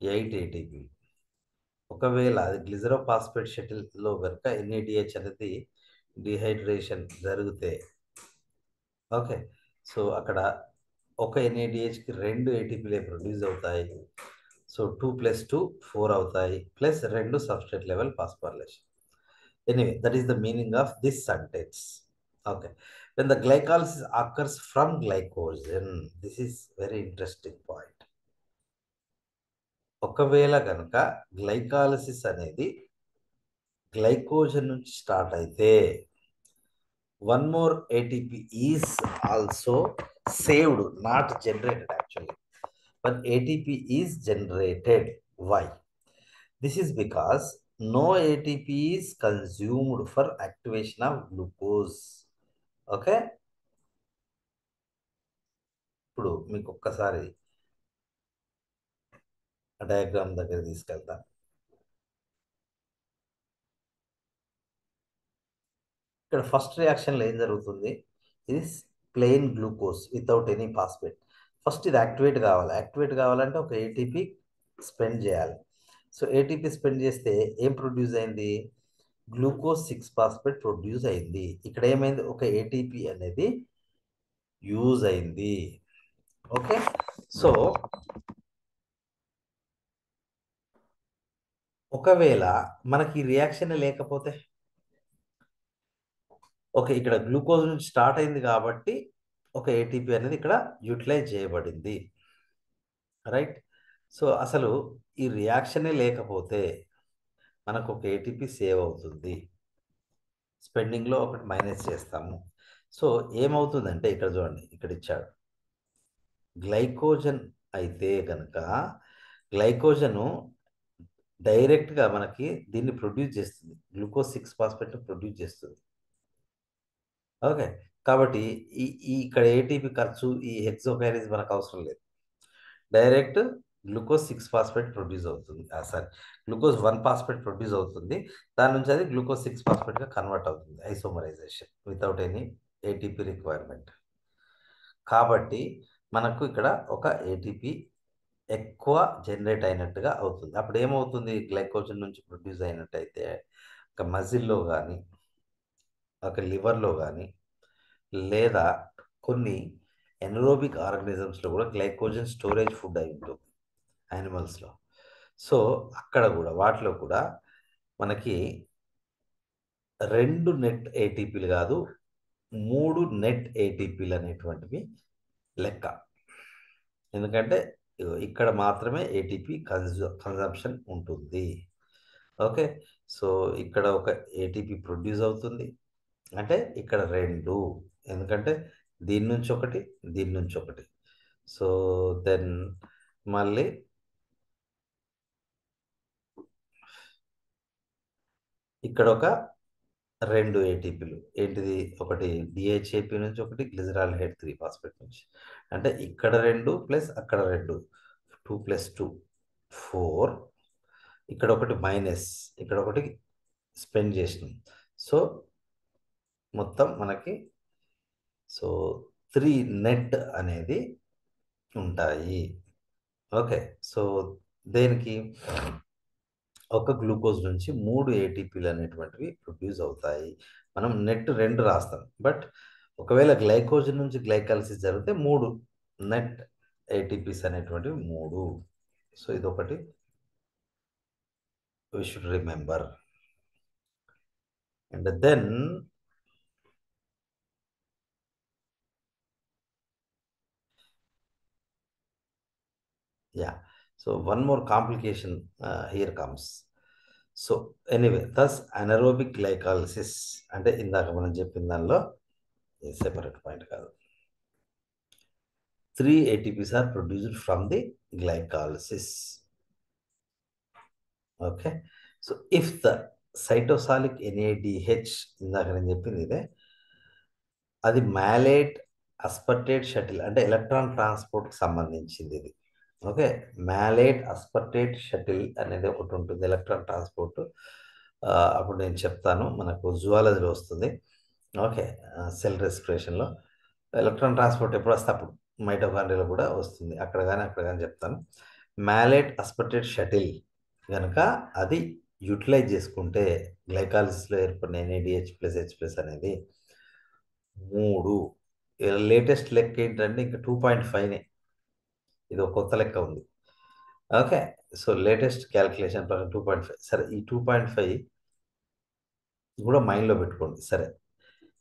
8 ATP. ఒకవేళ అది గ్లిజరో ఫాస్ఫేట్ షటిల్లో కనుక NADH అనేది డిహైడ్రేషన్ జరిగితే, ఓకే, సో అక్కడ ఒక NADHకి 2 ATPలే ప్రొడ్యూస్ అవుతాయి. సో 2 ప్లస్ 2 4 అవుతాయి, plus 2 substrate level phosphorylation. Anyway, that is the meaning of this sentence. Okay, when the glycolysis occurs from glycogen, this is very interesting point. ఒకవేళ కనుక glycolysis అనేది glycogen నుంచి start అయితే one more ATP is also saved, not generated actually. But ATP is generated. Why? This is because no ATP is consumed for activation of glucose. Okay? ఇప్పుడు మీకు ఒక్కసారి diagram దగ్గర తీసుకెళ్తా. ఇక్కడ ఫస్ట్ రియాక్షన్లో ఏం జరుగుతుంది? ఇది plain glucose without any phosphate. First ఇది యాక్టివేట్ కావాలి. యాక్టివేట్ కావాలంటే ఒక ఏటీపీ స్పెండ్ చేయాలి. సో ఏటీపీ స్పెండ్ చేస్తే ఏం ప్రొడ్యూస్ అయింది? గ్లూకోజ్ 6-ఫాస్ఫేట్ ప్రొడ్యూస్ అయింది. ఇక్కడ ఏమైంది? ఒక ఏటీపీ అనేది యూజ్ అయింది. ఓకే, సో ఒకవేళ మనకి రియాక్షన్ లేకపోతే, ఓకే, ఇక్కడ గ్లూకోజ్ నుంచి స్టార్ట్ అయింది కాబట్టి ఒక ఏటీపీ అనేది ఇక్కడ యూటిలైజ్ చేయబడింది, రైట్? సో అసలు ఈ రియాక్షనే లేకపోతే మనకు ఒక ఏటీపీ సేవ్ అవుతుంది. స్పెండింగ్లో ఒకటి మైనస్ చేస్తాము. సో ఏమవుతుందంటే ఇక్కడ చూడండి, ఇక్కడ ఇచ్చాడు గ్లైకోజన్ అయితే కనుక గ్లైకోజను డైరెక్ట్గా మనకి దీన్ని ప్రొడ్యూస్ చేస్తుంది, గ్లూకోజ్ 6-ఫాస్ఫేట్ ప్రొడ్యూస్ చేస్తుంది. ఓకే, కాబట్టి ఇక్కడ ఏటీపీ ఖర్చు, ఈ హెక్సోకైనేజ్ మనకు అవసరం లేదు. డైరెక్ట్ గ్లూకోజ్ 6-ఫాస్ఫేట్ ప్రొడ్యూస్ అవుతుంది, సారీ, గ్లూకోజ్ 1-ఫాస్ఫేట్ ప్రొడ్యూస్ అవుతుంది. దాని నుంచి అది గ్లూకోజ్ 6-ఫాస్ఫేట్గా కన్వర్ట్ అవుతుంది, isomerisation without any ATP requirement. కాబట్టి మనకు ఇక్కడ ఒక ఏటీపీ ఎక్కువ జనరేట్ అయినట్టుగా అవుతుంది. అప్పుడు ఏమవుతుంది? గ్లైకోజన్ నుంచి ప్రొడ్యూస్ అయినట్టయితే ఒక మజిల్లో కానీ, ఒక లివర్లో కానీ, లేదా కొన్ని ఎనరోబిక్ ఆర్గానిజమ్స్లో కూడా గ్లైకోజన్ స్టోరేజ్ ఫుడ్ అయి ఉంటుంది యానిమల్స్లో. సో అక్కడ కూడా వాటిలో కూడా మనకి 2 నెట్ ఏటీపీలు కాదు, 3 నెట్ ఏటీపీలు అనేటువంటివి లెక్క. ఎందుకంటే ఇక్కడ మాత్రమే ఏటీపీ కన్జంప్షన్ ఉంటుంది. ఓకే, సో ఇక్కడ ఒక ఏటీపీ ప్రొడ్యూస్ అవుతుంది, అంటే ఇక్కడ 2, ఎందుకంటే దీని నుంచి ఒకటి, దీని నుంచి ఒకటి. సో దెన్ మళ్ళీ ఇక్కడ ఒక 2 ఏటీపీలు, ఏంటిది? ఒకటి డిహెచ్ఏపీ నుంచి, ఒకటి గ్లిజరాల్డిహైడ్ 3-ఫాస్ఫేట్ నుంచి. అంటే ఇక్కడ 2 ప్లస్ అక్కడ 2, 2 + 2 4, ఇక్కడ ఒకటి మైనస్, ఇక్కడ ఒకటి స్పెండ్ చేసినాం. సో మొత్తం మనకి 3 నెట్ అనేది ఉంటాయి. ఓకే, సో దేనికి? ఒక గ్లూకోజ్ నుంచి 3 ఏటీపీలు అనేటువంటివి ప్రొడ్యూస్ అవుతాయి. మనం నెట్ 2 రాస్తాం, బట్ ఒకవేళ గ్లైకోజన్ నుంచి గ్లైకాలసిస్ జరిగితే 3 నెట్ ఏటీపీస్ అనేటువంటివి 3. సో ఇదొకటి we should remember. And then yeah, so one more complication here comes. So anyway, thus anaerobic glycolysis అంటే ఇందాక మనం చెప్పిన దానిలో సెపరేట్ పాయింట్ కాదు. 3 ATPs are produced from the glycolysis. Okay, so if the cytosolic NADH, ఇందాక నేను చెప్పింది ఇదే, అది మ్యాలేట్ అస్పర్టేట్ షటిల్ అంటే ఎలక్ట్రాన్ ట్రాన్స్పోర్ట్కి సంబంధించింది ఇది. ఓకే, మ్యాలేట్ అస్పర్టేట్ షటిల్ అనేది ఒకటి ఉంటుంది, ఎలక్ట్రాన్ ట్రాన్స్పోర్ట్. అప్పుడు నేను చెప్తాను, మనకు జువాలజీలో వస్తుంది. ఓకే, సెల్ రెస్పిరేషన్లో ఎలక్ట్రాన్ ట్రాన్స్పోర్ట్ ఎప్పుడు వస్తే అప్పుడు మైటోకాండ్రియాలో కూడా వస్తుంది, అక్కడ కానీ అక్కడ కానీ చెప్తాను. మ్యాలేట్ అస్పర్టేట్ షటిల్ కనుక అది యూటిలైజ్ చేసుకుంటే గ్లైకాలసిస్లో ఏర్పడిన NADH+H+ అనేది 3. లేటెస్ట్ లెక్క ఏంటంటే ఇంకా 2.5నే, ఇది ఒక కొత్త లెక్క ఉంది. ఓకే, సో లేటెస్ట్ క్యాల్కులేషన్ ప్రకారం 2.5. సరే, ఈ 2.5 కూడా మైండ్లో పెట్టుకోండి. సరే,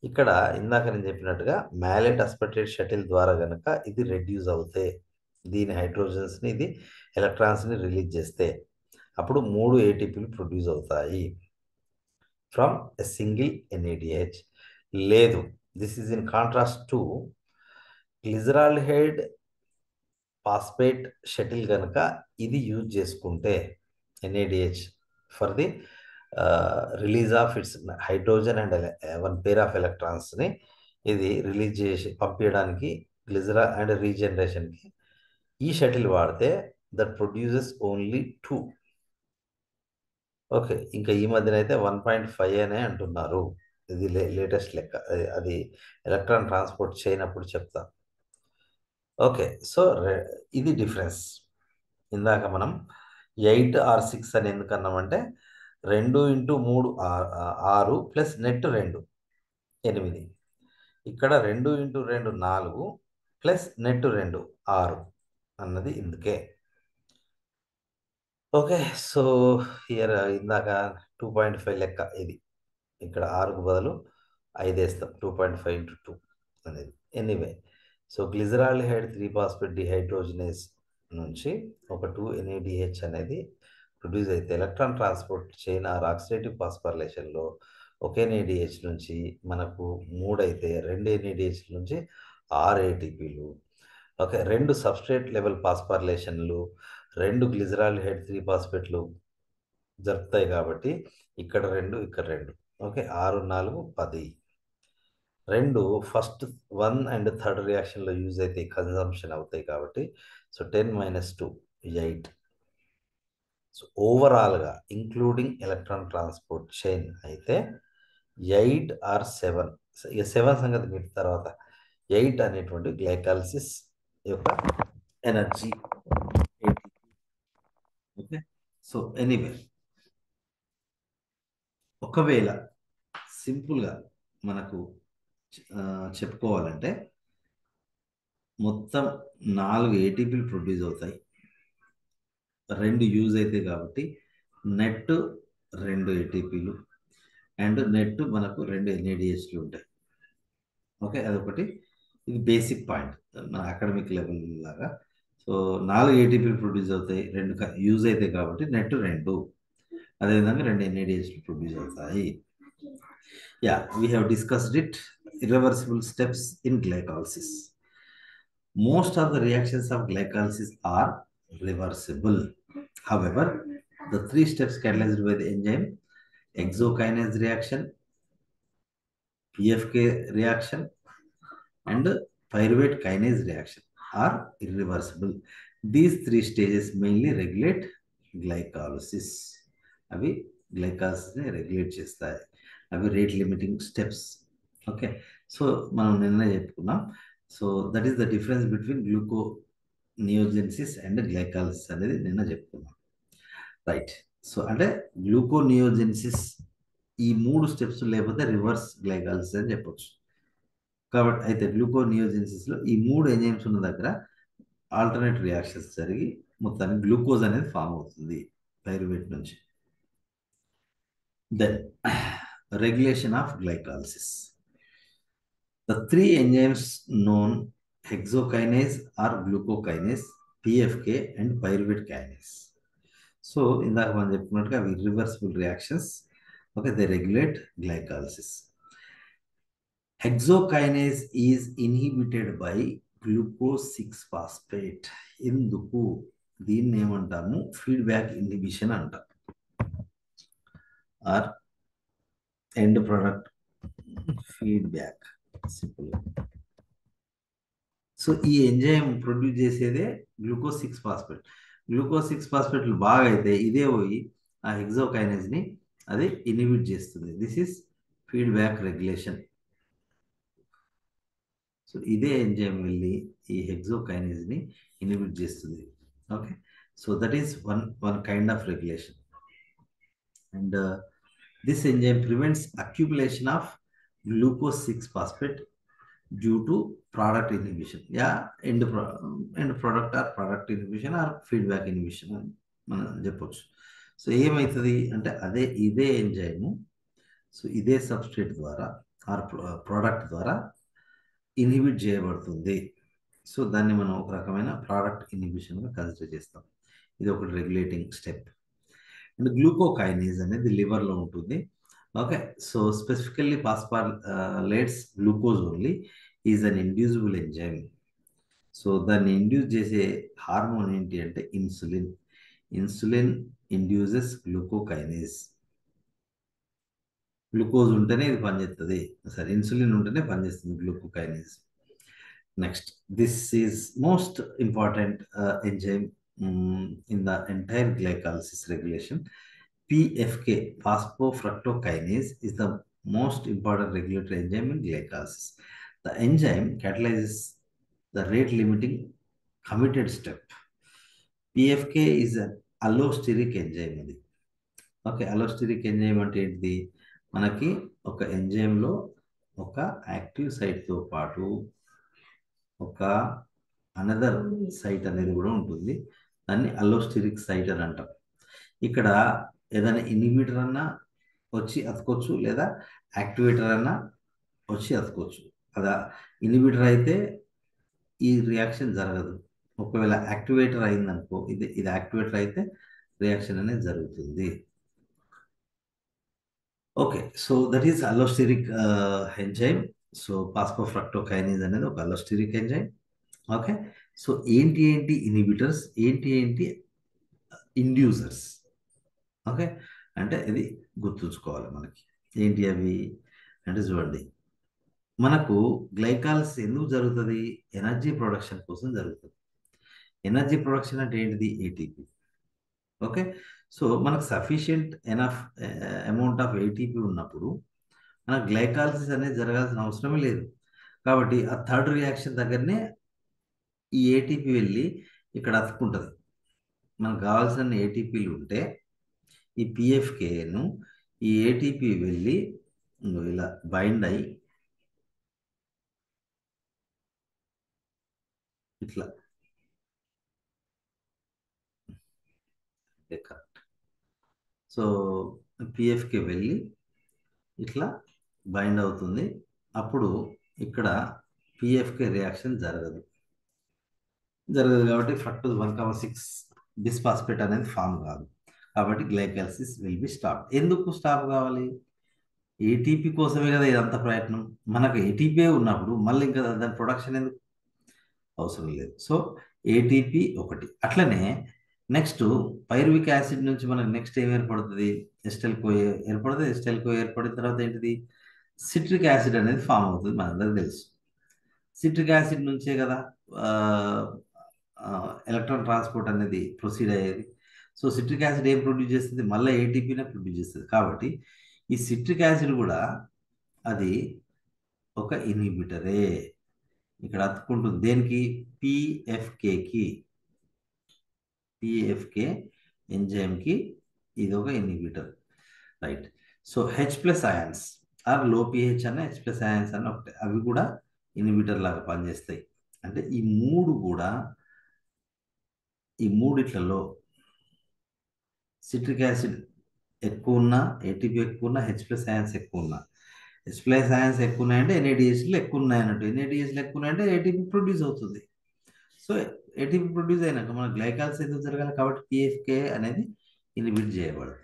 ఇక్కడ ఇందాక నేను చెప్పినట్టుగా మ్యాలెట్ అస్పర్టేట్ షటిల్ ద్వారా కనుక ఇది రెడ్యూస్ అవుతే దీని హైడ్రోజన్స్ని ఇది ఎలక్ట్రాన్స్ని రిలీజ్ చేస్తే అప్పుడు 3 ఏటీపీలు ప్రొడ్యూస్ అవుతాయి ఫ్రమ్ ఎ సింగిల్ ఎన్ఏడిహెచ్. లేదు, this is in contrast to glyceraldehyde phosphate shuttle కనుక ఇది యూజ్ చేసుకుంటే NADH for the release of its hydrogen and one pair of ఎలక్ట్రాన్స్ని ఇది రిలీజ్ చేసి పంపించడానికి గ్లిజరా అండ్ రీజనరేషన్కి ఈ షటిల్ వాడితే దట్ ప్రొడ్యూసెస్ ఓన్లీ 2. ఓకే, ఇంకా ఈ మధ్యన అయితే 1.5 అనే అంటున్నారు. ఇది లేటెస్ట్ లెక్క, అది ఎలక్ట్రాన్ ట్రాన్స్పోర్ట్ చేయనప్పుడు చెప్తా. ఓకే, సో ఇది డిఫరెన్స్. ఇందాక మనం 8 ఆర్ 6 అని ఎందుకు అన్నామంటే 2 × 3 6 ప్లస్ నెట్ 2 8. ఇక్కడ 2 × 2 4 ప్లస్ నెట్ 2 6 అన్నది ఇందుకే. ఓకే, సో హియర్ ఇందాక 2.5 లెక్క ఇది. ఇక్కడ 6కు బదులు 5 వేస్తాం, 2.5 × 2 అనేది. Anyway, so glyceraldehyde three phosphate dehydrogenase నుంచి ఒక 2 NADH అనేది ప్రొడ్యూస్ అయితే electron transport chain or oxidative ఫాస్ఫోరైలేషన్లో ఒక NADH నుంచి మనకు 3 అయితే 2 NADH నుంచి 6 ATPలు. ఓకే, 2 సబ్స్ట్రేట్ లెవెల్ ఫాస్ఫోరైలేషన్లు 2 గ్లిజరాల్డిహైడ్ 3-ఫాస్ఫేట్లు జరుపుతాయి కాబట్టి ఇక్కడ 2 ఇక్కడ 2. ఓకే, 6 4 10. 2 ఫస్ట్ 1 అండ్ థర్డ్ రియాక్షన్లో యూజ్ అయితే కన్జంప్షన్ అవుతాయి కాబట్టి సో 10 - 2 8. సో ఓవరాల్గా ఇంక్లూడింగ్ ఎలక్ట్రాన్ ట్రాన్స్పోర్ట్ చైన్ అయితే 8 ఆర్ 7. ఇక 7 సంగతి మీరు తర్వాత. 8 అనేటువంటి గ్లైకాలసిస్ యొక్క ఎనర్జీ. ఓకే, సో ఎనీవే, ఒకవేళ సింపుల్గా మనకు చెప్పుకోవాలంటే మొత్తం 4 ATPలు ప్రొడ్యూస్ అవుతాయి, 2 యూజ్ అవుతాయి కాబట్టి నెట్ 2 ATPలు అండ్ నెట్ మనకు 2 NADHలు ఉంటాయి. ఓకే, అదొకటి. ఇది బేసిక్ పాయింట్ మన అకాడమిక్ లెవెల్ లాగా. సో 4 ATPలు ప్రొడ్యూస్ అవుతాయి, 2 యూజ్ అవుతాయి కాబట్టి నెట్ 2, అదేవిధంగా 2 NADHలు ప్రొడ్యూస్ అవుతాయి. Yeah, we have discussed it. Irreversible steps in glycolysis. Most of the reactions of glycolysis are reversible. However, the 3 steps catalyzed by the enzyme hexokinase reaction, PFK reaction, and pyruvate kinase reaction are irreversible. These 3 stages mainly regulate glycolysis. అవి గ్లైకాలసిస్ని regulate చేస్తాయి. అవి rate limiting steps. Okay, so మనం నిన్న చెప్పుకున్నాం. So that is the difference between gluconeogenesis and glycolysis అనేది నిన్న చెప్పుకున్నాం. Right, so అంటే గ్లూకోనియోజెన్సిస్ ఈ 3 స్టెప్స్ లేకపోతే రివర్స్ గ్లైకాలసిస్ అని చెప్పొచ్చు. కాబట్టి అయితే గ్లూకోనియోజెన్సిస్లో ఈ 3 ఎంజైమ్స్ ఉన్న దగ్గర ఆల్టర్నేట్ రియాక్షన్స్ జరిగి మొత్తానికి గ్లూకోజ్ అనేది ఫామ్ అవుతుంది పైరువేట్ నుంచి. Then regulation of glycolysis. The 3 enzymes known hexokinase or glucokinase, PFK and pyruvate kinase. So ఇందాక మనం చెప్పుకున్నట్టుగా అవి irreversible reactions. Okay, they regulate glycolysis. Hexokinase is inhibited by glucose 6-phosphate. ఎందుకు దీన్ని ఏమంటాము? ఫీడ్బ్యాక్ ఇన్హిబిషన్ అంటాం, or end product feedback simple. So ఈ enzyme produce చేసేదే గ్లూకోజ్ 6-ఫాస్ఫేట్. గ్లూకోజ్ 6-ఫాస్ఫేట్లు బాగా అయితే ఇదే పోయి ఆ హెక్సోకైనేజ్ని అది ఇన్హిబిట్ చేస్తుంది. This is feedback regulation. So ఇదే ఎంజైమ్ వెళ్ళి ఈ హెక్సోకైనేజ్ని ఇన్హిబిట్ చేస్తుంది. Okay, so that is one kind of regulation. And this enzyme prevents accumulation of glucose 6-phosphate due to product inhibition. Yeah, end product or product inhibition or feedback inhibition అని మనం చెప్పొచ్చు. So ఏమవుతుంది అంటే ఇదే enzyme so ఇదే substrate ద్వారా are product ద్వారా inhibit చేయబడుతుంది. సో దాన్ని మనం ఒక రకమైన ప్రోడక్ట్ ఇన్హిబిషన్గా కన్సిడర్ చేస్తాం. ఇది ఒకటి రెగ్యులేటింగ్ స్టెప్. అండ్ గ్లూకోకైనేజ్ అనేది లివర్లో ఉంటుంది. Okay, so specifically phosphorylates glucose only is an inducible enzyme. So దాన్ని ఇండ్యూస్ చేసే హార్మోన్ ఏంటి అంటే insulin. Insulin induces glucokinase. Glucose ఉంటేనే ఇది పనిచేస్తుంది, సరే ఇన్సులిన్ ఉంటేనే పనిచేస్తుంది glucokinase. Next, this is most important enzyme in the entire glycolysis regulation. PFK, phosphofructokinase, is the most important regulatory enzyme in glycolysis. The enzyme catalyzes the rate limiting committed step. PFK is an allosteric enzyme. అది okay, allosteric enzyme అంటే ఏంటిది? మనకి ఒక ఎంజైమ్లో ఒక active సైట్తో పాటు ఒక another site అనేది కూడా ఉంటుంది. దాన్ని అలోస్టెరిక్ సైట్ అని అంటాం. ఇక్కడ ఏదైనా ఇన్హిబిటర్ అన్నా వచ్చి అతుకోవచ్చు, లేదా యాక్టివేటర్ అన్నా వచ్చి అతుకోవచ్చు. కదా, ఇన్హిబిటర్ అయితే ఈ రియాక్షన్ జరగదు. ఒకవేళ యాక్టివేటర్ అయిందనుకో, ఇది యాక్టివేటర్ అయితే రియాక్షన్ అనేది జరుగుతుంది. Okay, so that is allosteric enzyme. So phosphofructokinase అనేది ఒక అలోస్టెరిక్ ఎంజైమ్. ఓకే, సో ఏంటి ఇన్హిబిటర్స్, ఏంటి ఇండ్యూసర్స్. ఓకే, అంటే ఇది గుర్తుంచుకోవాలి మనకి. ఏంటి అవి అంటే చూడండి, మనకు గ్లైకాలిసిస్ ఎందుకు జరుగుతుంది? ఎనర్జీ ప్రొడక్షన్ కోసం జరుగుతుంది. ఎనర్జీ ప్రొడక్షన్ అంటే ఏంటిది? ఏటీపీ. ఓకే, సో మనకు sufficient enough amount of ATP ఉన్నప్పుడు మనకు గ్లైకాలిసిస్ అనేది జరగాల్సిన అవసరమే లేదు. కాబట్టి ఆ థర్డ్ రియాక్షన్ దగ్గరనే ఈ ఏటీపీ వెళ్ళి ఇక్కడ అతుక్కుంటుంది. మనకు కావాల్సిన ఏటీపీలు ఉంటే ఈ పిఎఫ్కేను ఈ ఏటీపీ వెళ్ళి ఇలా బైండ్ అయ్యి ఇట్లా కరెక్ట్. సో పిఎఫ్కే వెళ్ళి ఇట్లా బైండ్ అవుతుంది. అప్పుడు ఇక్కడ పిఎఫ్కే రియాక్షన్ జరగదు కాబట్టి ఫ్రక్టోజ్ 1,6 బిస్ఫాస్ఫేట్ అనేది ఫామ్ కాదు. కాబట్టి గ్లైకాలిసిస్ విల్ బి స్టాప్. ఎందుకు స్టాప్ కావాలి? ఏటీపీ కోసమే కదా ఇదంతా ప్రయత్నం. మనకు ఏటీపీ ఉన్నప్పుడు మళ్ళీ ఇంకా దాని ప్రొడక్షన్ ఎందుకు? అవసరం లేదు. సో ఏటీపీ ఒకటి. అట్లనే నెక్స్ట్ పైరువిక్ యాసిడ్ నుంచి మనకు నెక్స్ట్ ఏం ఏర్పడుతుంది? ఎస్టెల్ కో ఏర్పడుతుంది. ఎస్టెల్ కో ఏర్పడిన తర్వాత ఏంటిది? సిట్రిక్ యాసిడ్ అనేది ఫామ్ అవుతుంది, మనందరికి తెలుసు. సిట్రిక్ యాసిడ్ నుంచే కదా ఎలక్ట్రాన్ ట్రాన్స్పోర్ట్ అనేది ప్రొసీడ్ అయ్యేది. సో సిట్రిక్ యాసిడ్ ఏం ప్రొడ్యూస్ చేస్తుంది? మళ్ళీ ఏటీపీనే ప్రొడ్యూస్ చేస్తుంది. కాబట్టి ఈ సిట్రిక్ యాసిడ్ కూడా అది ఒక ఇన్హిబిటరే. ఇక్కడ అతుక్కుంటుంది దేనికి? పిఎఫ్కేకి. పిఎఫ్కే ఎంజైమ్కి ఇది ఒక inhibitor, right. So H plus ions or low pH అన్న హెచ్ ప్లస్ అయాన్స్ అన్న ఒకటే, అవి కూడా ఇన్హిబిటర్ లాగా పనిచేస్తాయి. అంటే ఈ మూడిట్లలో సిట్రిక్ యాసిడ్ ఎక్కువ ఉన్నా, ఏటీపీ ఎక్కువ ఉన్నా, హెచ్ ప్లస్ అయాన్స్ ఎక్కువ ఉన్నా, హెచ్ ప్లస్ అయాన్స్ ఎక్కువ ఉన్నాయంటే ఎన్ఏడిహెచ్లు ఎక్కువ ఉన్నాయన్నట్టు. ఎన్ఏడిహెచ్లు ఎక్కువ ఉన్నాయంటే ఏటీపీ ప్రొడ్యూస్ అవుతుంది. సో ఏటీపీ ప్రొడ్యూస్ అయినాక మన గ్లైకాలిసిస్ ఎందుకు జరగాలి? కాబట్టి పిఎఫ్కే అనేది ఇన్హిబిట్ చేయబడదు.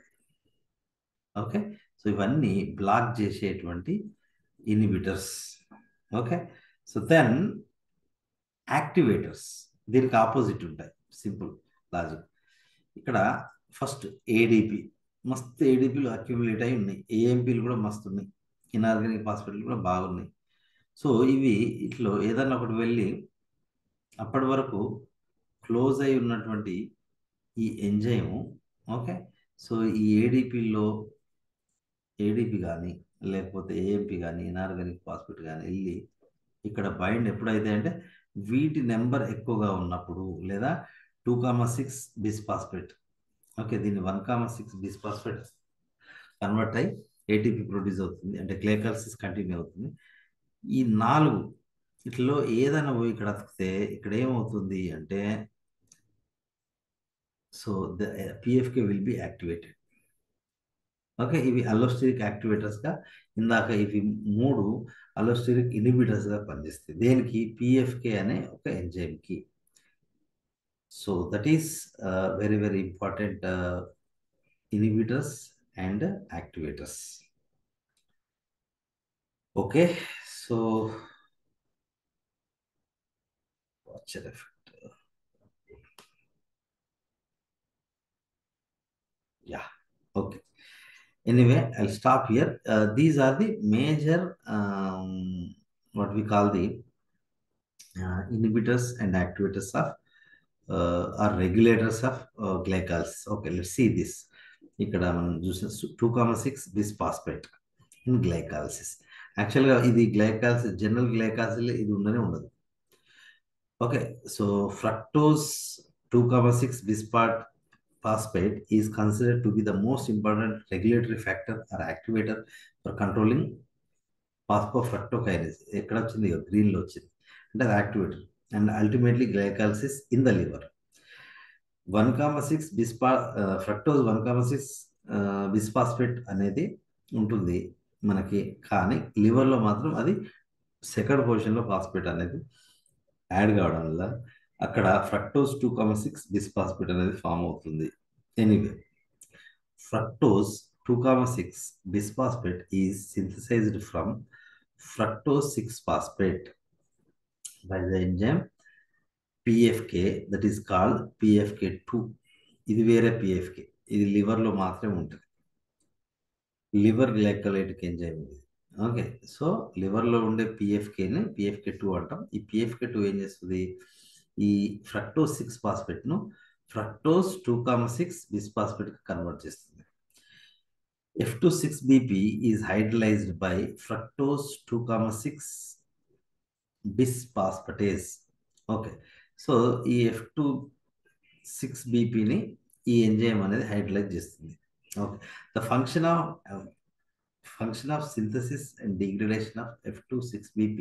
ఓకే, సో ఇవన్నీ బ్లాక్ చేసేటువంటి inhibitors. Okay, so then activators దీనికి ఆపోజిట్ ఉంటాయి. Simple logic. ఇక్కడ ఫస్ట్ ఏడిపి, మస్తు ఏడిపిలు అక్యుములేట్ అయి ఉన్నాయి. ఏఎంపీలు కూడా మస్తు ఉన్నాయి. ఇన్ఆర్గానిక్ ఫాస్ఫేట్లు కూడా బాగున్నాయి. సో ఇవి ఇట్లో ఏదన్నా ఒకటి వెళ్ళి అప్పటి వరకు క్లోజ్ అయి ఉన్నటువంటి ఈ ఎంజైము, ఓకే, సో ఈ ఏడిపి కానీ లేకపోతే ఏఎంపి కానీ ఇన్ఆర్గానిక్ ఫాస్ఫేట్ కానీ వెళ్ళి ఇక్కడ బైండ్ ఎప్పుడైతే అంటే వీటి నెంబర్ ఎక్కువగా ఉన్నప్పుడు, లేదా 2,6 బిస్ఫాస్ఫేట్, ఓకే, దీన్ని 1,6 బిస్ఫాస్ఫేట్ కన్వర్ట్ అయ్యి ఏటీపీ ప్రొడ్యూస్ అవుతుంది, అంటే గ్లైకాలిసిస్ కంటిన్యూ అవుతుంది. ఈ 4 ఇట్లలో ఏదైనా పోయి ఇక్కడ అతికితే ఇక్కడ ఏమవుతుంది అంటే, so the PFK will be activated. Okay, ఇవి అల్లోస్టెరిక్ యాక్టివేటర్స్గా, ఇందాక ఇవి మూడు అల్లోస్టెరిక్ ఇనిబిటర్స్గా పనిచేస్తాయి. దేనికి? పిఎఫ్కే అనే ఒక ఎంజైమ్కి. So that is very very important inhibitors and activators. Okay, so whatever effect, yeah, okay. Anyway, I'll stop here. These are the major, what we call the inhibitors and activators of, or regulators of glycols. Okay, let's see this. ఇక్కడ మనం చూసిన 2,6 bisphosphate in glycolysis. యాక్చువల్గా ఇది glycolysis, general glycolysis ఇది ఉండనే ఉండదు. Okay, so fructose 2,6 బిస్పాట్ phosphate is considered to be the most important regulatory factor or activator for controlling phosphofructokinase. ఎక్కడ వచ్చింది? గ్రీన్లో వచ్చింది, అంటే అది activator. And ultimately glycolysis in the liver. 1,6 fructose 1,6 bisphosphate అనేది ఉంటుంది మనకి, కానీ లివర్లో మాత్రం అది సెకండ్ పొజిషన్లో ఫాస్ఫేట్ అనేది యాడ్ కావడం వల్ల అక్కడ ఫ్రక్టోజ్ 2,6 బిస్ఫాస్ఫేట్ అనేది ఫామ్ అవుతుంది. Anyway, fructose 2,6 bisphosphate is synthesized from fructose 6-phosphate by the enzyme PFK, that is called PFK2. ఇది వేరే PFK, ఇది లివర్లో మాత్రమే ఉంటుంది. లివర్ గ్లైకోలైటిక్ ఎంజైమ్ ఇది. ఓకే, సో లివర్లో ఉండే పిఎఫ్కేని PFK2 అంటాం. ఈ PFK2 ఏం చేస్తుంది? ఈ ఫ్రక్టోస్ 6-ఫాస్ఫేట్ను ఫ్రక్టోస్ 2,6 బిస్ఫాస్ఫేట్కి కన్వర్ట్ చేస్తుంది. F26BP is hydrolyzed by fructose 2,6 bisphosphatase. Okay, so ఈ F26BPని ఈ ఎంజైమ్ అనేది హైడ్రలైజ్ చేస్తుంది. Okay, the function of synthesis and degradation of F26BP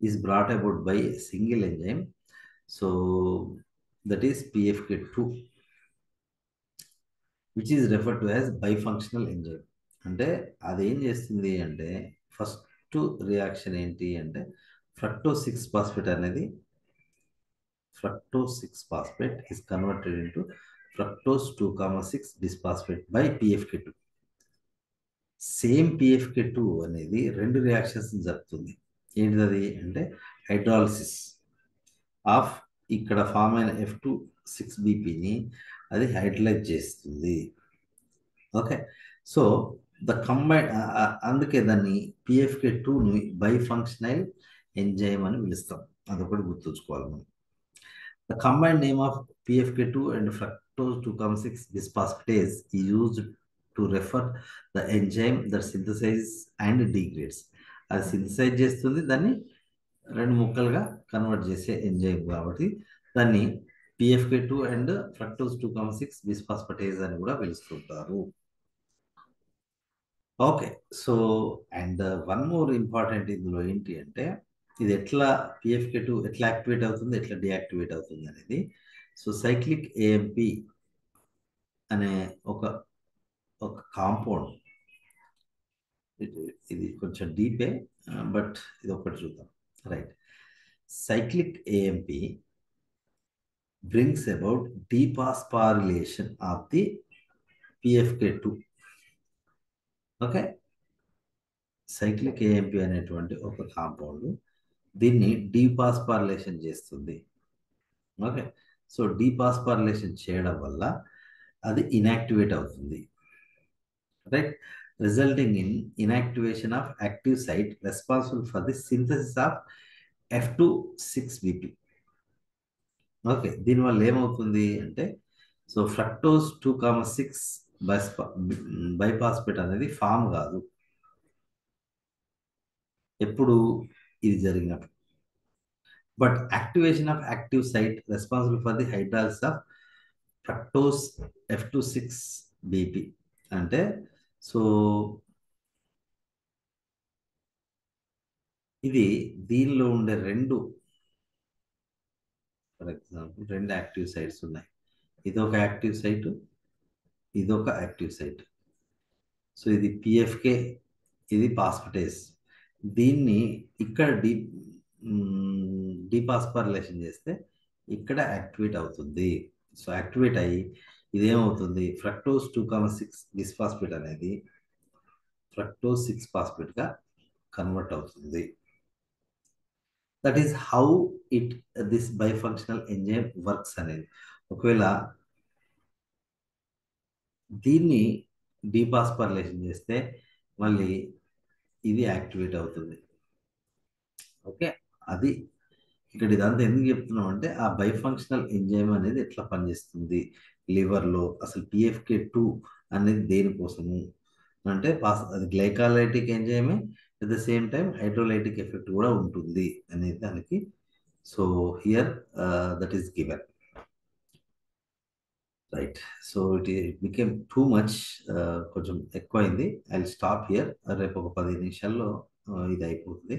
is brought about by a single enzyme. So that is PFK2, which is refer to as bifunctional enzyme. అంటే అది ఏం చేస్తుంది అంటే, first reaction ఏంటి అంటే, fructose six phosphate అనేది fructose six phosphate is converted into fructose 2,6 bisphosphate by PFK2. Same PFK2 అనేది రెండు రియాక్షన్స్ జరుపుతుంది. ఏంటిది అంటే, హైడ్రాలసిస్ ఆఫ్ ఇక్కడ ఫామ్ అయిన F26BPని అది హైడ్రలైజ్ చేస్తుంది. ఓకే, సో ద కంబైన్, అందుకే దాన్ని PFK2ని బైఫంక్షనల్ ఎంజైమ్ అని పిలుస్తాం. అదొకటి గుర్తుంచుకోవాలి మనం. The combined name of PFK2 and fructose 2,6 bisphosphatase is used to refer the enzyme that synthesise and degrades. అది సింథసైజ్ చేస్తుంది, దాన్ని రెండు ముక్కలుగా కన్వర్ట్ చేసే ఎంజైమ్ కాబట్టి దాన్ని PFK2 అండ్ ఫ్రక్టోజ్ 2,6 బిస్ఫాస్ఫేటేజ్ అని కూడా పిలుస్తుంటారు. Okay, so and one more important ఇందులో ఏంటి అంటే, ఇది ఎట్లా PFK2 ఎట్లా యాక్టివేట్ అవుతుంది, ఎట్లా డియాక్టివేట్ అవుతుంది అనేది. సో సైక్లిక్ AMP అనే ఒక ఒక కాంపౌండ్, ఇది కొంచెం డీపే, బట్ ఇది ఒకటి చూద్దాం. Right, cyclic AMP brings about dephosphorylation of the PFK2. Okay, cyclic AMP అనేటువంటి ఒక కాంపౌండ్ దీన్ని డీఫాస్ఫారిలేషన్ చేస్తుంది. ఓకే, సో డీఫాస్ఫారిలేషన్ చేయడం వల్ల అది ఇన్యాక్టివేట్ అవుతుంది. Right, resulting in inactivation of active site responsible for the synthesis of F26BP. Okay, దీనివల్ల ఏమవుతుంది అంటే, సో ఫ్రక్టోస్ 2,6 బైఫాస్ఫేట్ అనేది ఫామ్ కాదు ఎప్పుడు ఇది జరిగినప్పుడు. But activation of active site responsible for the hydrolysis of fructose F26BP. అంటే సో ఇది దీనిలో ఉండే ఫర్ ఎగ్జాంపుల్ రెండు యాక్టివ్ సైట్స్ ఉన్నాయి. ఇదొక యాక్టివ్ సైట్, ఇదొక యాక్టివ్ సైట్. సో ఇది పిఎఫ్కే, ఇది పాస్పటేస్. దీన్ని ఇక్కడ డీపాస్పర్లేషన్ చేస్తే ఇక్కడ యాక్టివేట్ అవుతుంది. సో యాక్టివేట్ అయ్యి ఇదేమవుతుంది, ఫ్రక్టోజ్ 2,6 బిస్ఫాస్ఫేట్ అనేది ఫ్రక్టోజ్ 6 ఫాస్ఫేట్గా కన్వర్ట్ అవుతుంది. That is how it this bifunctional enzyme works అనేది. ఒకవేళ దీన్ని డీపాస్పర్లేషన్ చేస్తే మళ్ళీ ఇది యాక్టివేట్ అవుతుంది. ఓకే, అది ఇక్కడ ఇదంతా ఎందుకు చెప్తున్నాం అంటే ఆ బైఫంక్షనల్ ఎంజైమ్ అనేది ఎట్లా పనిచేస్తుంది లివర్లో, అసలు PFK2 అనేది దేనికోసము అంటే అది గ్లైకాలైటిక్ ఎంజైమే, at the same time hydrolytic effect కూడా ఉంటుంది అనేది దానికి. So here that is given, right. So it became too much, కొంచెం ఎక్కువైంది. I will stop here. రేపు ఒక 10 నిమిషాల్లో ఇది అయిపోతుంది.